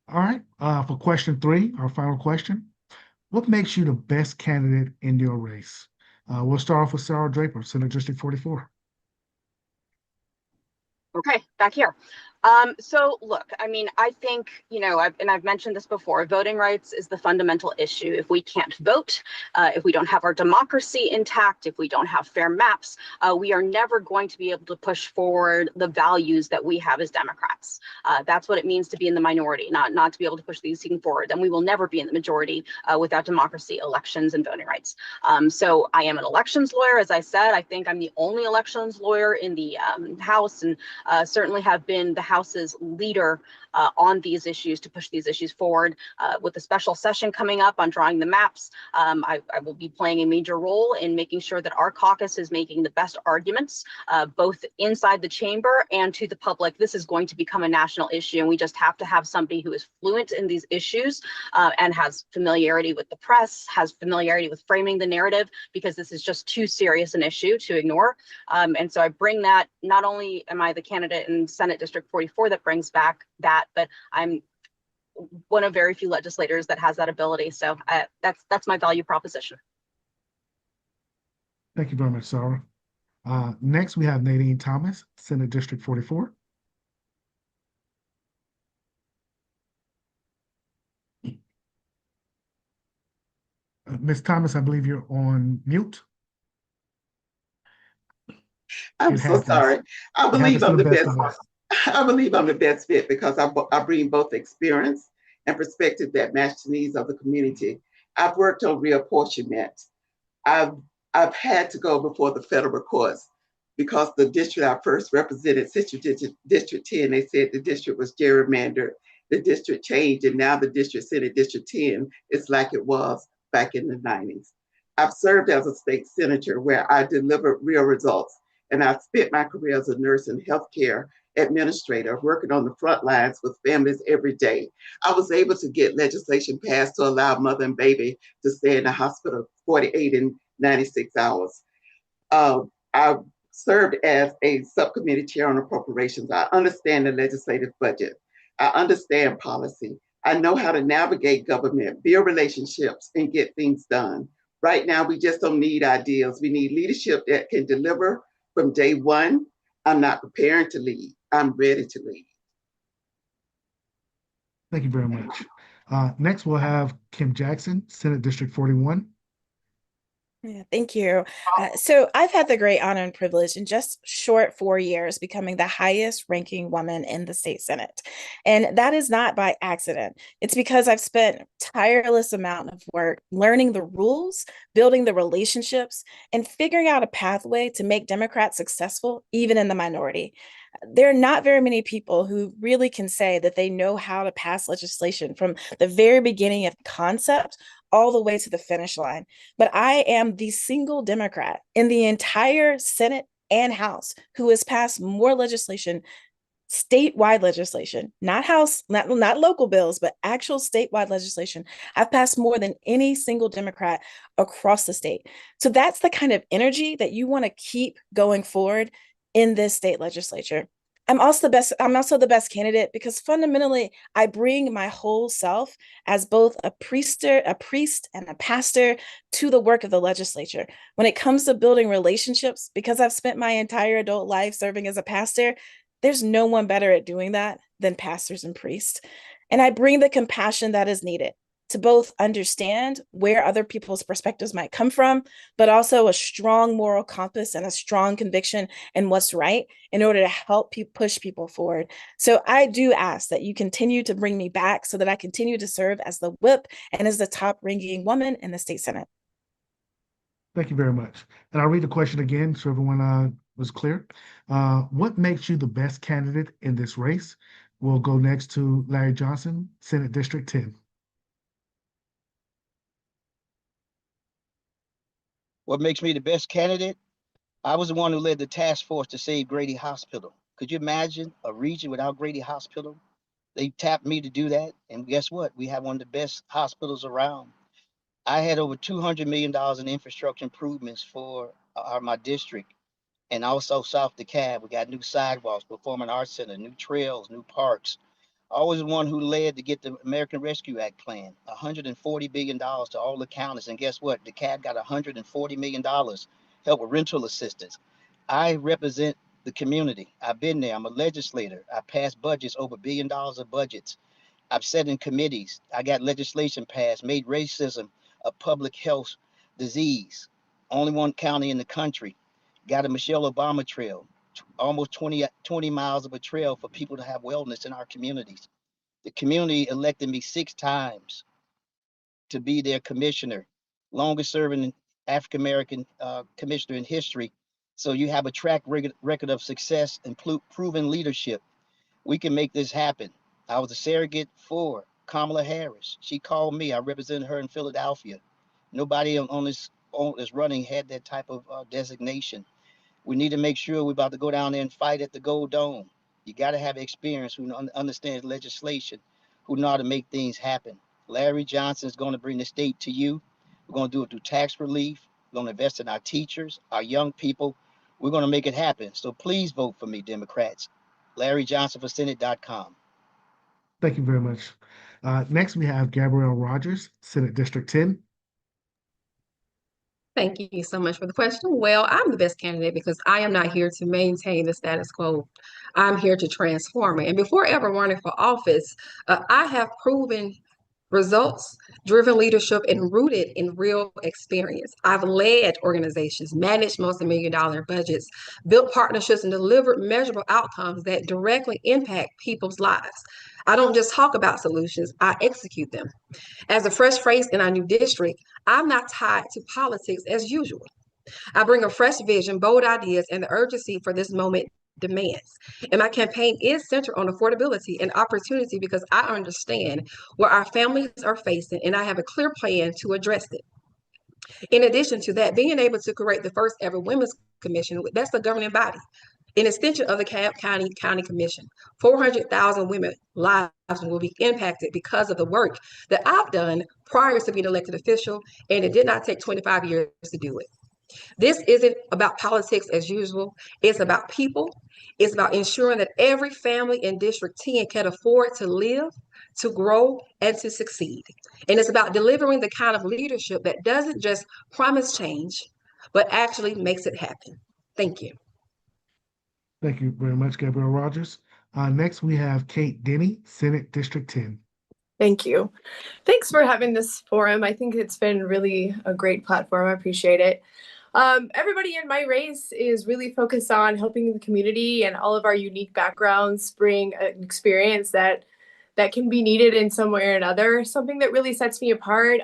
Speaker 11: All right, for question 3, our final question. What makes you the best candidate in your race? We'll start off with Sarah Draper, Senate District 44.
Speaker 14: Okay, back here. So look, I mean, I think, I've mentioned this before, voting rights is the fundamental issue. If we can't vote, if we don't have our democracy intact, if we don't have fair maps, we are never going to be able to push forward the values that we have as Democrats. That's what it means to be in the minority, not to be able to push these things forward. And we will never be in the majority without democracy, elections, and voting rights. So I am an elections lawyer. As I said, I think I'm the only elections lawyer in the House, and certainly have been the House's leader on these issues to push these issues forward. With the special session coming up on drawing the maps, I will be playing a major role in making sure that our caucus is making the best arguments, both inside the chamber and to the public. This is going to become a national issue, and we just have to have somebody who is fluent in these issues and has familiarity with the press, has familiarity with framing the narrative, because this is just too serious an issue to ignore. And so I bring that. Not only am I the candidate in Senate District 44 that brings back that, but I'm one of very few legislators that has that ability. So that's my value proposition.
Speaker 11: Thank you very much, Sarah. Next, we have Nadine Thomas, Senate District 44. Ms. Thomas, I believe you're on mute.
Speaker 12: I'm so sorry. I believe I'm the best. I believe I'm the best fit because I bring both experience and perspective that match the needs of the community. I've worked on reapportionment. I've I've had to go before the federal courts because the district I first represented, Citrus District 10, they said the district was gerrymandered. The district changed, and now the district Senate District 10 is like it was back in the 90s. I've served as a state senator where I delivered real results, and I've spent my career as a nurse and healthcare administrator working on the front lines with families every day. I was able to get legislation passed to allow mother and baby to stay in the hospital 48 and 96 hours. I served as a subcommittee chair on appropriations. I understand the legislative budget. I understand policy. I know how to navigate government, build relationships, and get things done. Right now, we just don't need ideas. We need leadership that can deliver from day one. I'm not preparing to lead. I'm ready to lead.
Speaker 11: Thank you very much. Next, we'll have Kim Jackson, Senate District 41.
Speaker 13: Yeah, thank you. So I've had the great honor and privilege in just short 4 years becoming the highest ranking woman in the state Senate. And that is not by accident. It's because I've spent tireless amount of work learning the rules, building the relationships, and figuring out a pathway to make Democrats successful, even in the minority. There are not very many people who really can say that they know how to pass legislation from the very beginning of concept all the way to the finish line. But I am the single Democrat in the entire Senate and House who has passed more legislation, statewide legislation, not House, not local bills, but actual statewide legislation. I've passed more than any single Democrat across the state. So that's the kind of energy that you want to keep going forward in this state legislature. I'm also the best candidate because fundamentally I bring my whole self as both a priest and a pastor to the work of the legislature. When it comes to building relationships, because I've spent my entire adult life serving as a pastor, there's no one better at doing that than pastors and priests. And I bring the compassion that is needed to both understand where other people's perspectives might come from, but also a strong moral compass and a strong conviction in what's right in order to help push people forward. So I do ask that you continue to bring me back so that I continue to serve as the whip and as the top ranking woman in the state Senate.
Speaker 11: Thank you very much. And I'll read the question again so everyone was clear. What makes you the best candidate in this race? We'll go next to Larry Johnson, Senate District 10.
Speaker 17: What makes me the best candidate? I was the one who led the task force to save Grady Hospital. Could you imagine a region without Grady Hospital? They tapped me to do that. And guess what? We have one of the best hospitals around. I had over $200 million in infrastructure improvements for my district. And also South DeKalb. We got new sidewalks, Performing Arts Center, new trails, new parks. I was the one who led to get the American Rescue Act plan, $140 billion to all the counties. And guess what? DeKalb got $140 million help with rental assistance. I represent the community. I've been there. I'm a legislator. I passed budgets, over $1 billion of budgets. I've sat in committees. I got legislation passed, made racism a public health disease. Only one county in the country. Got a Michelle Obama trail, almost 20 miles of a trail for people to have wellness in our communities. The community elected me 6 times to be their commissioner, longest serving African-American commissioner in history. So you have a track record of success and proven leadership. We can make this happen. I was a surrogate for Kamala Harris. She called me. I represented her in Philadelphia. Nobody on this running had that type of designation. We need to make sure we're about to go down there and fight at the Gold Dome. You got to have experience who understands legislation, who know how to make things happen. Larry Johnson is going to bring the state to you. We're going to do it through tax relief. We're going to invest in our teachers, our young people. We're going to make it happen. So please vote for me, Democrats. LarryJohnsonForSenate.com.
Speaker 11: Thank you very much. Next, we have Gabrielle Rogers, Senate District 10.
Speaker 15: Thank you so much for the question. Well, I'm the best candidate because I am not here to maintain the status quo. I'm here to transform it. And before ever running for office, I have proven results, driven leadership, and rooted in real experience. I've led organizations, managed multi-million-dollar budgets, built partnerships, and delivered measurable outcomes that directly impact people's lives. I don't just talk about solutions, I execute them. As a fresh face in our new district, I'm not tied to politics as usual. I bring a fresh vision, bold ideas, and the urgency for this moment demands. And my campaign is centered on affordability and opportunity because I understand what our families are facing and I have a clear plan to address it. In addition to that, being able to create the first ever Women's Commission, that's the governing body, an extension of the Cobb County Commission. 400,000 women lives will be impacted because of the work that I've done prior to being elected official, and it did not take 25 years to do it. This isn't about politics as usual. It's about people. It's about ensuring that every family in District 10 can afford to live, to grow, and to succeed. And it's about delivering the kind of leadership that doesn't just promise change, but actually makes it happen. Thank you.
Speaker 11: Thank you very much, Gabrielle Rogers. Next, we have Kate Denny, Senate District 10.
Speaker 16: Thank you. Thanks for having this forum. I think it's been really a great platform. I appreciate it. Everybody in my race is really focused on helping the community, and all of our unique backgrounds bring an experience that can be needed in some way or another. Something that really sets me apart,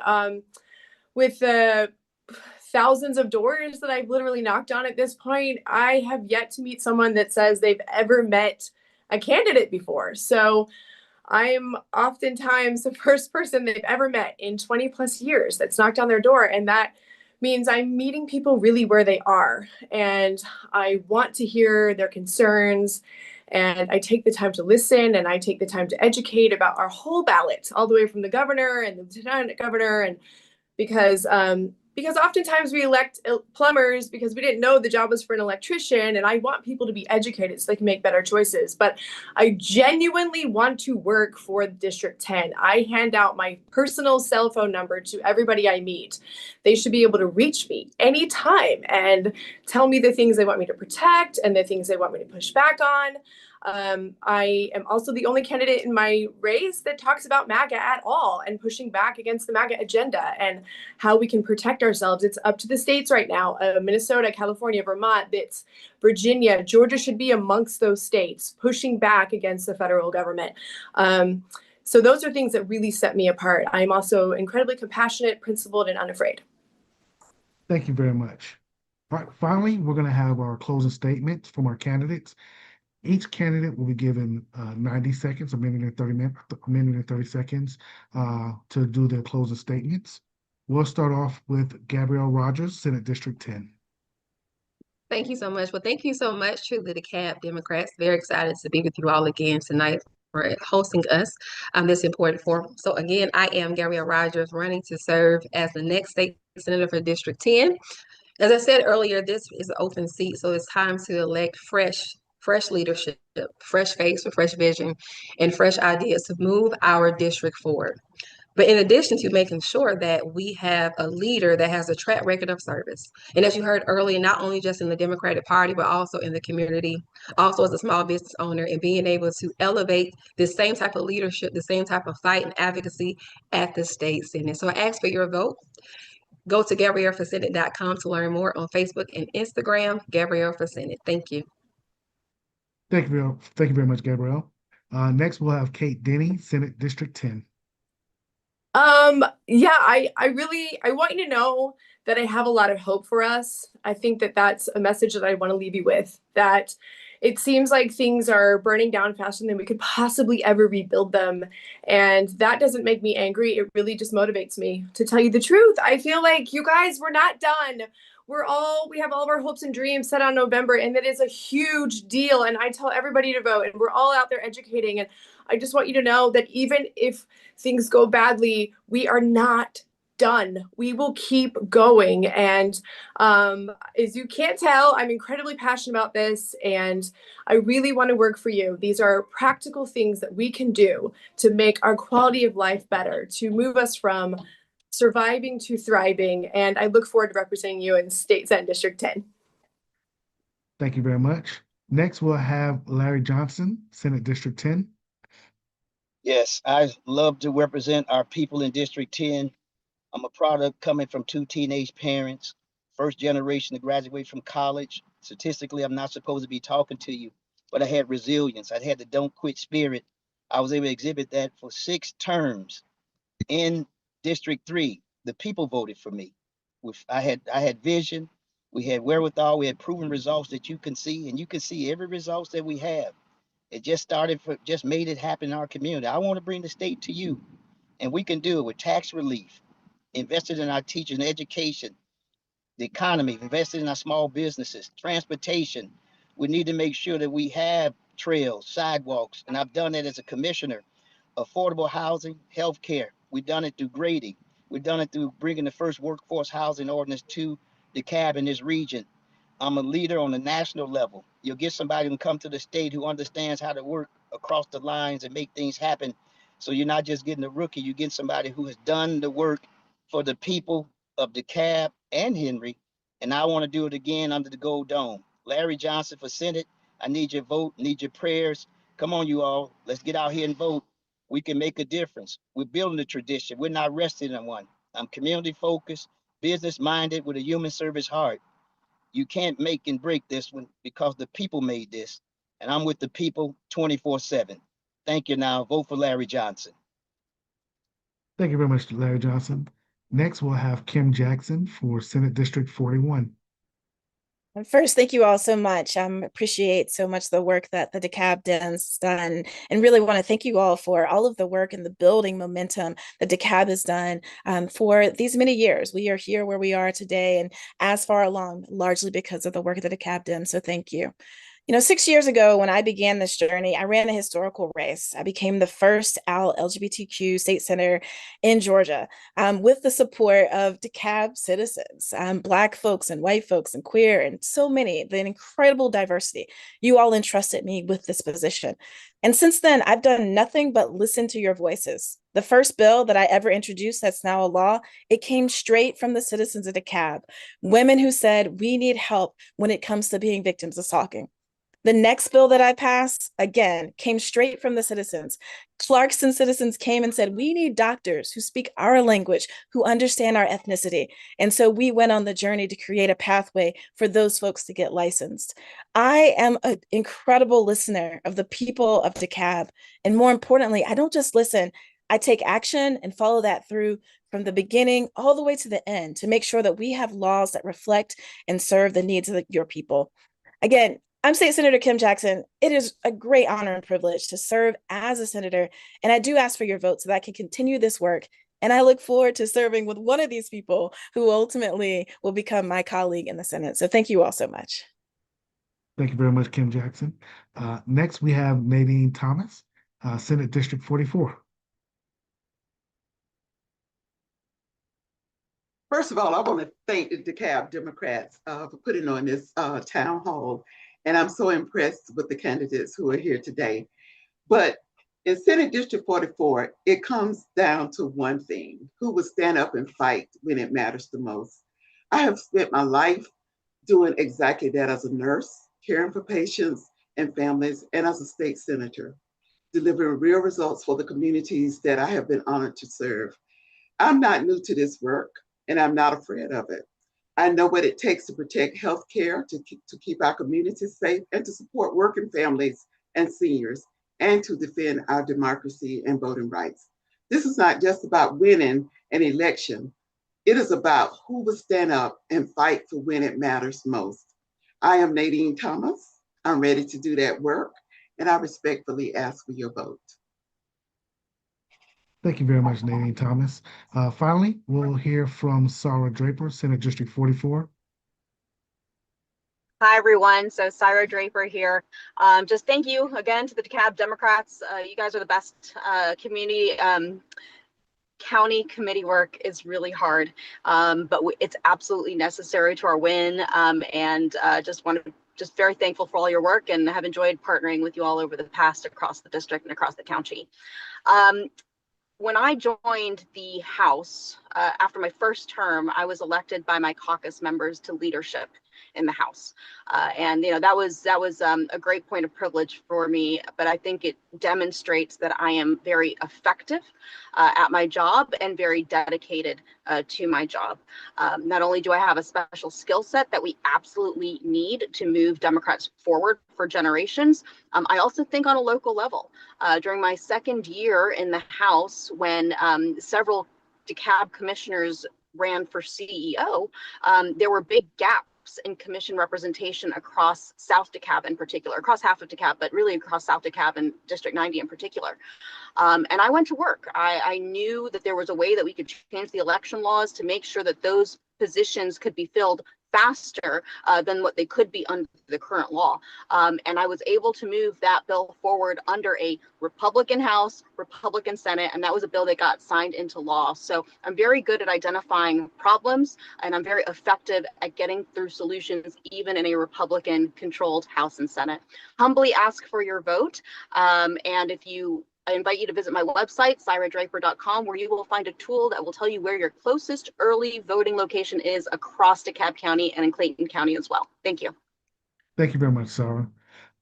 Speaker 16: with the thousands of doors that I've literally knocked on at this point, I have yet to meet someone that says they've ever met a candidate before. So I'm oftentimes the first person they've ever met in 20 plus years that's knocked on their door. And that means I'm meeting people really where they are. And I want to hear their concerns. And I take the time to listen, and I take the time to educate about our whole ballot, all the way from the governor and the lieutenant governor. And because oftentimes we elect plumbers because we didn't know the job was for an electrician, and I want people to be educated so they can make better choices. But I genuinely want to work for District 10. I hand out my personal cell phone number to everybody I meet. They should be able to reach me anytime and tell me the things they want me to protect and the things they want me to push back on. I am also the only candidate in my race that talks about MAGA at all and pushing back against the MAGA agenda and how we can protect ourselves. It's up to the states right now, Minnesota, California, Vermont, it's Virginia, Georgia should be amongst those states pushing back against the federal government. So those are things that really set me apart. I'm also incredibly compassionate, principled, and unafraid.
Speaker 11: Thank you very much. All right, finally, we're going to have our closing statements from our candidates. Each candidate will be given 90 seconds, a minute and 30 seconds to do their closing statements. We'll start off with Gabrielle Rogers, Senate District 10.
Speaker 15: Thank you so much. Well, thank you so much to the DeKalb Democrats. Very excited to be with you all again tonight for hosting us on this important forum. So again, I am Gabrielle Rogers, running to serve as the next state senator for District 10. As I said earlier, this is an open seat, so it's time to elect fresh leadership, fresh face with fresh vision, and fresh ideas to move our district forward. But in addition to making sure that we have a leader that has a track record of service, and as you heard earlier, not only just in the Democratic Party, but also in the community, also as a small business owner, and being able to elevate the same type of leadership, the same type of fight and advocacy at the state Senate. So I ask for your vote. Go to GabrielleForSenate.com to learn more on Facebook and Instagram, Gabrielle for Senate. Thank you.
Speaker 11: Thank you very much, Gabrielle. Next, we'll have Kate Denny, Senate District 10.
Speaker 16: Yeah, I want you to know that I have a lot of hope for us. I think that that's a message that I want to leave you with, that it seems like things are burning down faster than we could possibly ever rebuild them. And that doesn't make me angry. It really just motivates me. To tell you the truth, I feel like you guys, we're not done. We have all of our hopes and dreams set on November, and that is a huge deal. And I tell everybody to vote, and we're all out there educating. And I just want you to know that even if things go badly, we are not done. We will keep going. And as you can't tell, I'm incredibly passionate about this, and I really want to work for you. These are practical things that we can do to make our quality of life better, to move us from surviving to thriving. And I look forward to representing you in State Senate District 10.
Speaker 11: Thank you very much. Next, we'll have Larry Johnson, Senate District 10.
Speaker 17: Yes, I love to represent our people in District 10. I'm a product coming from two teenage parents, first generation to graduate from college. Statistically, I'm not supposed to be talking to you, but I had resilience. I had the don't quit spirit. I was able to exhibit that for 6 terms in District 3. The people voted for me. I had vision, We had wherewithal, we had proven results that you can see, and you can see every results that we have. It just made it happen in our community. I want to bring the state to you, and we can do it with tax relief, invested in our teachers and education, the economy, invested in our small businesses, transportation. We need to make sure that we have trails, sidewalks, and I've done that as a commissioner. Affordable housing, healthcare. We've done it through grading. We've done it through bringing the first workforce housing ordinance to DeKalb in this region. I'm a leader on the national level. You'll get somebody who can come to the state who understands how to work across the lines and make things happen. So you're not just getting a rookie, you're getting somebody who has done the work for the people of DeKalb and Henry. And I want to do it again under the Gold Dome. Larry Johnson for Senate. I need your vote, need your prayers. Come on, you all. Let's get out here and vote. We can make a difference. We're building a tradition. We're not resting in one. I'm community focused, business minded with a human service heart. You can't make and break this one because the people made this. And I'm with the people 24/7. Thank you now. Vote for Larry Johnson.
Speaker 11: Thank you very much, Larry Johnson. Next, we'll have Kim Jackson for Senate District 41.
Speaker 13: And first, thank you all so much. Appreciate so much the work that the DeKalb Dems done, and really want to thank you all for all of the work and the building momentum that DeKalb has done for these many years. We are here where we are today and as far along, largely because of the work of the DeKalb Dems. So thank you. 6 years ago, when I began this journey, I ran a historical race. I became the first LGBTQ state senator in Georgia with the support of DeKalb citizens, Black folks and white folks and queer and so many, the incredible diversity. You all entrusted me with this position. And since then, I've done nothing but listen to your voices. The first bill that I ever introduced that's now a law, it came straight from the citizens of DeKalb, women who said, we need help when it comes to being victims of stalking. The next bill that I passed, again, came straight from the citizens. Clarkston citizens came and said, we need doctors who speak our language, who understand our ethnicity. And so we went on the journey to create a pathway for those folks to get licensed. I am an incredible listener of the people of DeKalb. And more importantly, I don't just listen, I take action and follow that through from the beginning all the way to the end to make sure that we have laws that reflect and serve the needs of your people. Again, I'm State Senator Kim Jackson. It is a great honor and privilege to serve as a senator, and I do ask for your vote so that I can continue this work. And I look forward to serving with one of these people who ultimately will become my colleague in the Senate. So thank you all so much.
Speaker 11: Thank you very much, Kim Jackson. Next, we have Nadine Thomas, Senate District 44.
Speaker 12: First of all, I want to thank the DeKalb Democrats for putting on this town hall. And I'm so impressed with the candidates who are here today. But in Senate District 44, it comes down to one thing: who will stand up and fight when it matters the most. I have spent my life doing exactly that as a nurse, caring for patients and families, and as a state senator, delivering real results for the communities that I have been honored to serve. I'm not new to this work, and I'm not afraid of it. I know what it takes to protect healthcare, to keep our communities safe, and to support working families and seniors, and to defend our democracy and voting rights. This is not just about winning an election. It is about who will stand up and fight for when it matters most. I am Nadine Thomas. I'm ready to do that work, and I respectfully ask for your vote.
Speaker 11: Thank you very much, Nadine Thomas. Finally, we'll hear from Sarah Draper, Senate District 44.
Speaker 14: Hi, everyone. So Sarah Draper here. Just thank you again to the DeKalb Democrats. You guys are the best. Community county committee work is really hard, but it's absolutely necessary to our win. And just very thankful for all your work, and have enjoyed partnering with you all over the past across the district and across the county. When I joined the House, after my first term, I was elected by my caucus members to leadership in the House. And that was a great point of privilege for me, but I think it demonstrates that I am very effective at my job and very dedicated to my job. Not only do I have a special skill set that we absolutely need to move Democrats forward for generations, I also think on a local level. During my second year in the House, when several DeKalb commissioners ran for CEO, there were big gaps gaps in commission representation across South DeKalb in particular, across half of DeKalb, but really across South DeKalb and District 90 in particular. And I went to work. I knew that there was a way that we could change the election laws to make sure that those positions could be filled faster than what they could be under the current law. And I was able to move that bill forward under a Republican House, Republican Senate, and that was a bill that got signed into law. So I'm very good at identifying problems, and I'm very effective at getting through solutions, even in a Republican controlled House and Senate. Humbly ask for your vote. And I invite you to visit my website, syradraper.com, where you will find a tool that will tell you where your closest early voting location is across DeKalb County and in Clayton County as well. Thank you.
Speaker 11: Thank you very much, Sarah.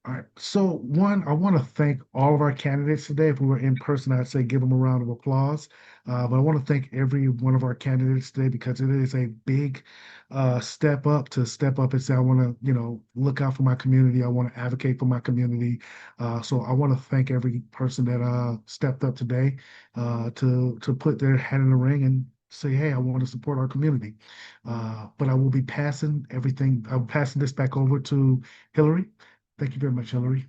Speaker 11: All right. So one, I want to thank all of our candidates today. If we were in person, I'd say give them a round of applause. But I want to thank every one of our candidates today because it is a big step up and say, I want to, look out for my community. I want to advocate for my community. So I want to thank every person that stepped up today to put their hat in the ring and say, hey, I want to support our community. But I will be passing this back over to Hillary. Thank you very much, Hillary.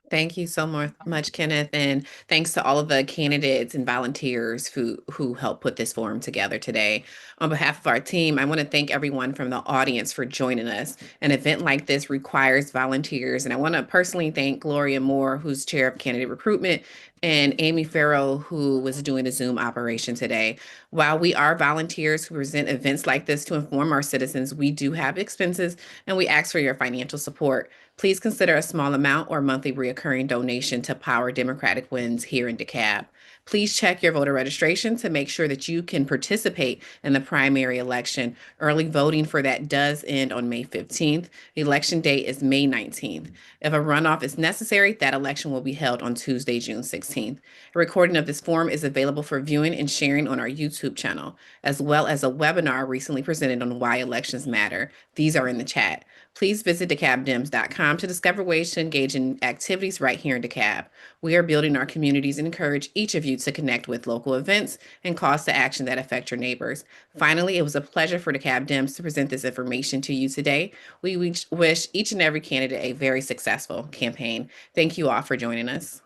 Speaker 1: Thank you so much, Kenneth, and thanks to all of the candidates and volunteers who helped put this forum together today. On behalf of our team, I want to thank everyone from the audience for joining us. An event like this requires volunteers, and I want to personally thank Gloria Moore, who's chair of candidate recruitment, and Amy Farrell, who was doing the Zoom operation today. While we are volunteers who present events like this to inform our citizens, we do have expenses, and we ask for your financial support. Please consider a small amount or monthly recurring donation to power Democratic wins here in DeKalb. Please check your voter registration to make sure that you can participate in the primary election. Early voting for that does end on May 15th. The election date is May 19th. If a runoff is necessary, that election will be held on Tuesday, June 16th. A recording of this forum is available for viewing and sharing on our YouTube channel, as well as a webinar recently presented on why elections matter. These are in the chat. Please visit DeKalbDems.com to discover ways to engage in activities right here in DeKalb. We are building our communities and encourage each of you to connect with local events and calls to action that affect your neighbors. Finally, it was a pleasure for DeKalb Dems to present this information to you today. We wish each and every candidate a very successful campaign. Thank you all for joining us.